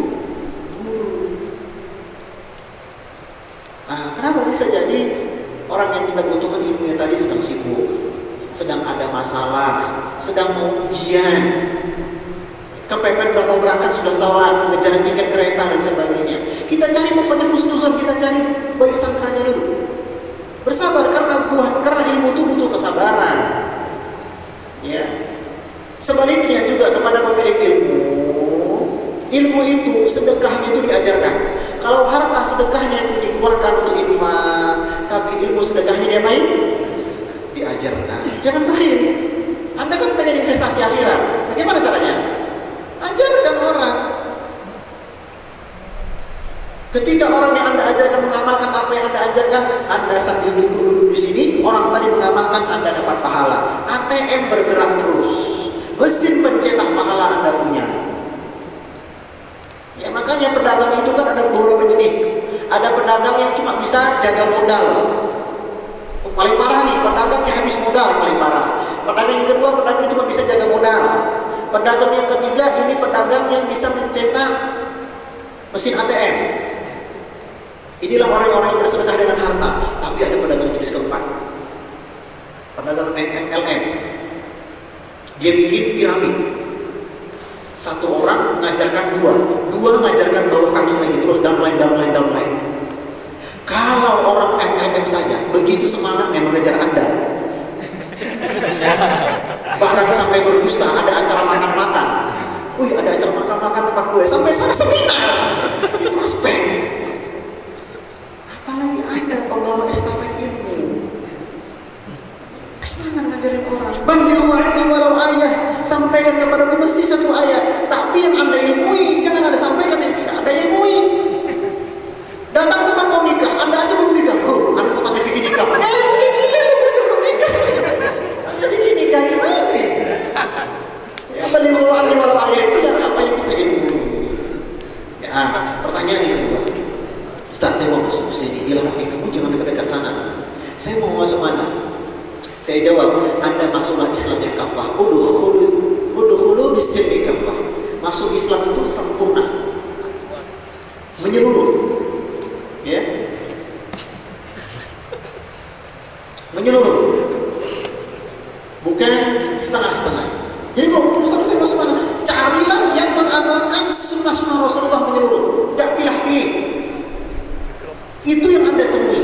Nah, kenapa bisa jadi orang yang kita butuhkan ilmunya tadi sedang sibuk, sedang ada masalah, sedang mau ujian, kepepet udah mau berangkat sudah telat, ngejar tiket kereta dan sebagainya. Kita cari pokoknya husnuzon, kita cari baik sangkanya dulu. Bersabar karena ilmu itu butuh kesabaran. Ya. Sebaliknya juga kepada pemilik ilmu itu sedekahnya itu diajarkan. Kalau harta sedekahnya itu dikeluarkan untuk infak, tapi ilmu sedekahnya dia main diajarkan. Jangan bakhil. Anda kan pengen investasi akhirat. Bagaimana caranya? Ajarkan Ketika orang yang Anda ajarkan mengamalkan apa yang Anda ajarkan, Anda sambil duduk di sini, orang tadi mengamalkan, Anda dapat pahala. ATM bergerak terus, mesin pencetak pahala Anda punya. Ya, makanya pedagang itu kan ada beberapa jenis. Ada pedagang yang cuma bisa jaga modal. Paling parah nih, pedagang yang habis modal yang paling parah. Pedagang yang kedua, pedagang yang cuma bisa jaga modal. Pedagang yang ketiga, ini pedagang yang bisa mencetak mesin ATM. Inilah orang-orang yang bersedekah dengan harta. Tapi ada pedagang jenis keempat, pedagang MLM. Dia bikin piramid. Satu orang mengajarkan dua mengajarkan bawah kaki lagi, terus downline. Kalau orang MLM saja begitu semangatnya mengejar Anda, bahkan sampai berdusta, ada acara makan-makan. Wih, ada acara makan-makan tempat gue, sampai sana seminar di prospek. Apalagi Anda pembawa estafet ilmu, semangat ngajarin orang. Bandil wa'ani walau ayah, sampaikan kepadaku mesti satu ayat. Tapi yang Anda ilmui, jangan Anda sampaikan yang tidak Anda ilmui. Datang teman mau nikah, Anda aja belum nikah. Bro, Anda mau tanya fikih nikah. Mungkin gila lu, gue belum nikah. Tanya fikih nikah gimana? Ya, bandil wa'ani walau ayah itu yang apa yang kita ilmui. Ya, pertanyaan yang kedua. Ustaz, saya mau masuk sini, dilarang, kamu jangan dekat-dekat sana. Saya mau masuk mana? Saya jawab, Anda masuklah Islam yang kafah. Udkhulu bis-silmi kafah. Masuk Islam itu sempurna, menyeluruh. Ya, menyeluruh, bukan setengah-setengah. Jadi kalau Ustaz saya masuk mana? Carilah yang mengamalkan sunnah-sunnah Rasulullah menyeluruh, tidak pilih-pilih. Itu yang Anda temui.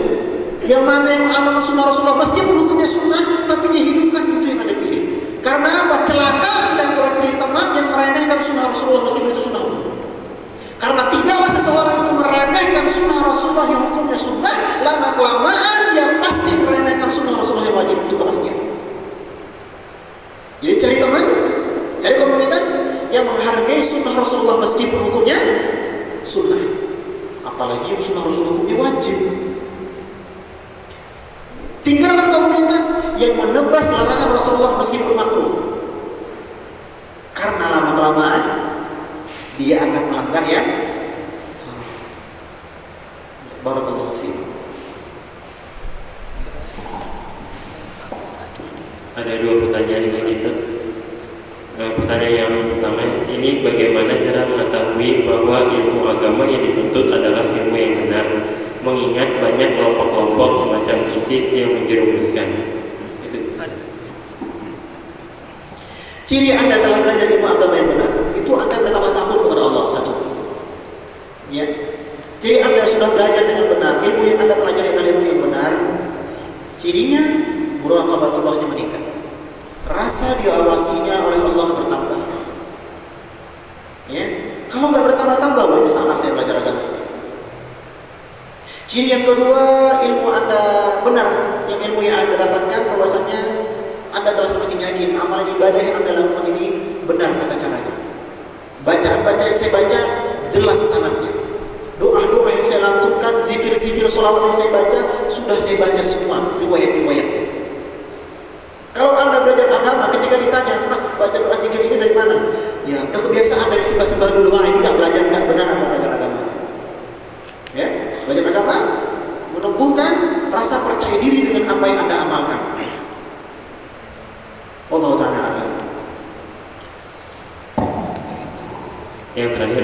Yang mana yang mengamalkan sunnah Rasulullah, meskipun hukumnya sunnah, tapi dia hidupkan, itu yang Anda pilih. Karena apa? Celaka Anda kalau pilih teman yang meremehkan sunnah Rasulullah meskipun itu sunnah hukum. Karena tidaklah seseorang itu meremehkan sunnah Rasulullah yang hukumnya sunnah, lama kelamaan dia pasti meremehkan sunnah Rasulullah yang wajib, itu kepastian. Jadi cari teman, cari komunitas yang menghargai sunnah Rasulullah meskipun hukumnya sunnah. Apalagi yang sunnah Rasulullah hukumnya wajib. Tinggalkan komunitas yang menebas larangan Rasulullah meskipun makruh. Karena lama-kelamaan dia akan melanggar ya. Barakallahu fiikum. Ada dua pertanyaan lagi, Ustaz. Pertanyaan yang pertama, ini bagaimana cara mengetahui bahwa ilmu agama yang dituntut adalah ilmu yang benar, mengingat banyak kelompok-kelompok semacam ISIS yang menjerumuskan. Itu. Ciri Anda telah belajar ilmu agama yang benar, itu Anda pertama takut kepada Allah, satu. Ya. Ciri Anda sudah belajar dengan benar, ilmu yang Anda pelajari adalah ilmu yang benar. Cirinya muraqabatullahnya meningkat. Rasa diawasinya oleh Allah bertambah. Ya. Kalau nggak bertambah-tambah, ini salah saya belajar agama ini. Ciri yang kedua, ilmu Anda benar, yang ilmu yang Anda dapatkan bahwasanya Anda telah semakin yakin amalan ibadah yang Anda lakukan ini benar tata caranya. Bacaan-bacaan yang saya baca jelas sanadnya. Doa-doa yang saya lantunkan, zikir-zikir, sholawat yang saya baca, sudah saya baca semua riwayat-riwayat. Kalau Anda belajar agama, ketika ditanya, Mas, baca doa zikir ini dari mana? Ya, udah kebiasaan dari sembah-sembah dulu. Ini nggak belajar, nggak benar Anda belajar agama. Ya, belajar agama menumbuhkan rasa percaya diri dengan apa yang Anda amalkan. Allah Ta'ala alam. Yang terakhir,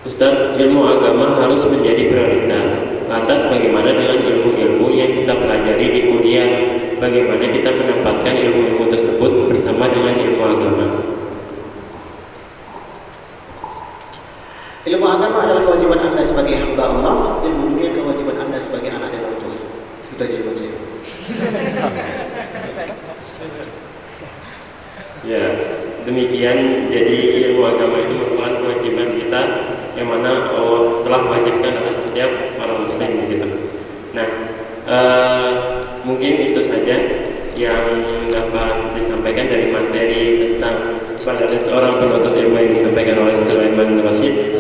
Ustaz, ilmu agama harus menjadi prioritas. Lantas bagaimana dengan ilmu-ilmu yang kita pelajari di kuliah? Bagaimana kita menempatkan ilmu-ilmu tersebut bersama dengan ilmu agama? Ilmu agama adalah kewajiban Anda sebagai hamba Allah, ilmu dunia kewajiban Anda sebagai anak dan orang tua. Itu aja jawaban saya. Ya, demikian. Jadi ilmu agama itu merupakan kewajiban kita yang mana Allah telah wajibkan atas setiap orang muslim begitu. Nah, mungkin itu saja yang dapat disampaikan dari materi tentang pada seorang penuntut ilmu yang disampaikan oleh Sulaiman Rashid.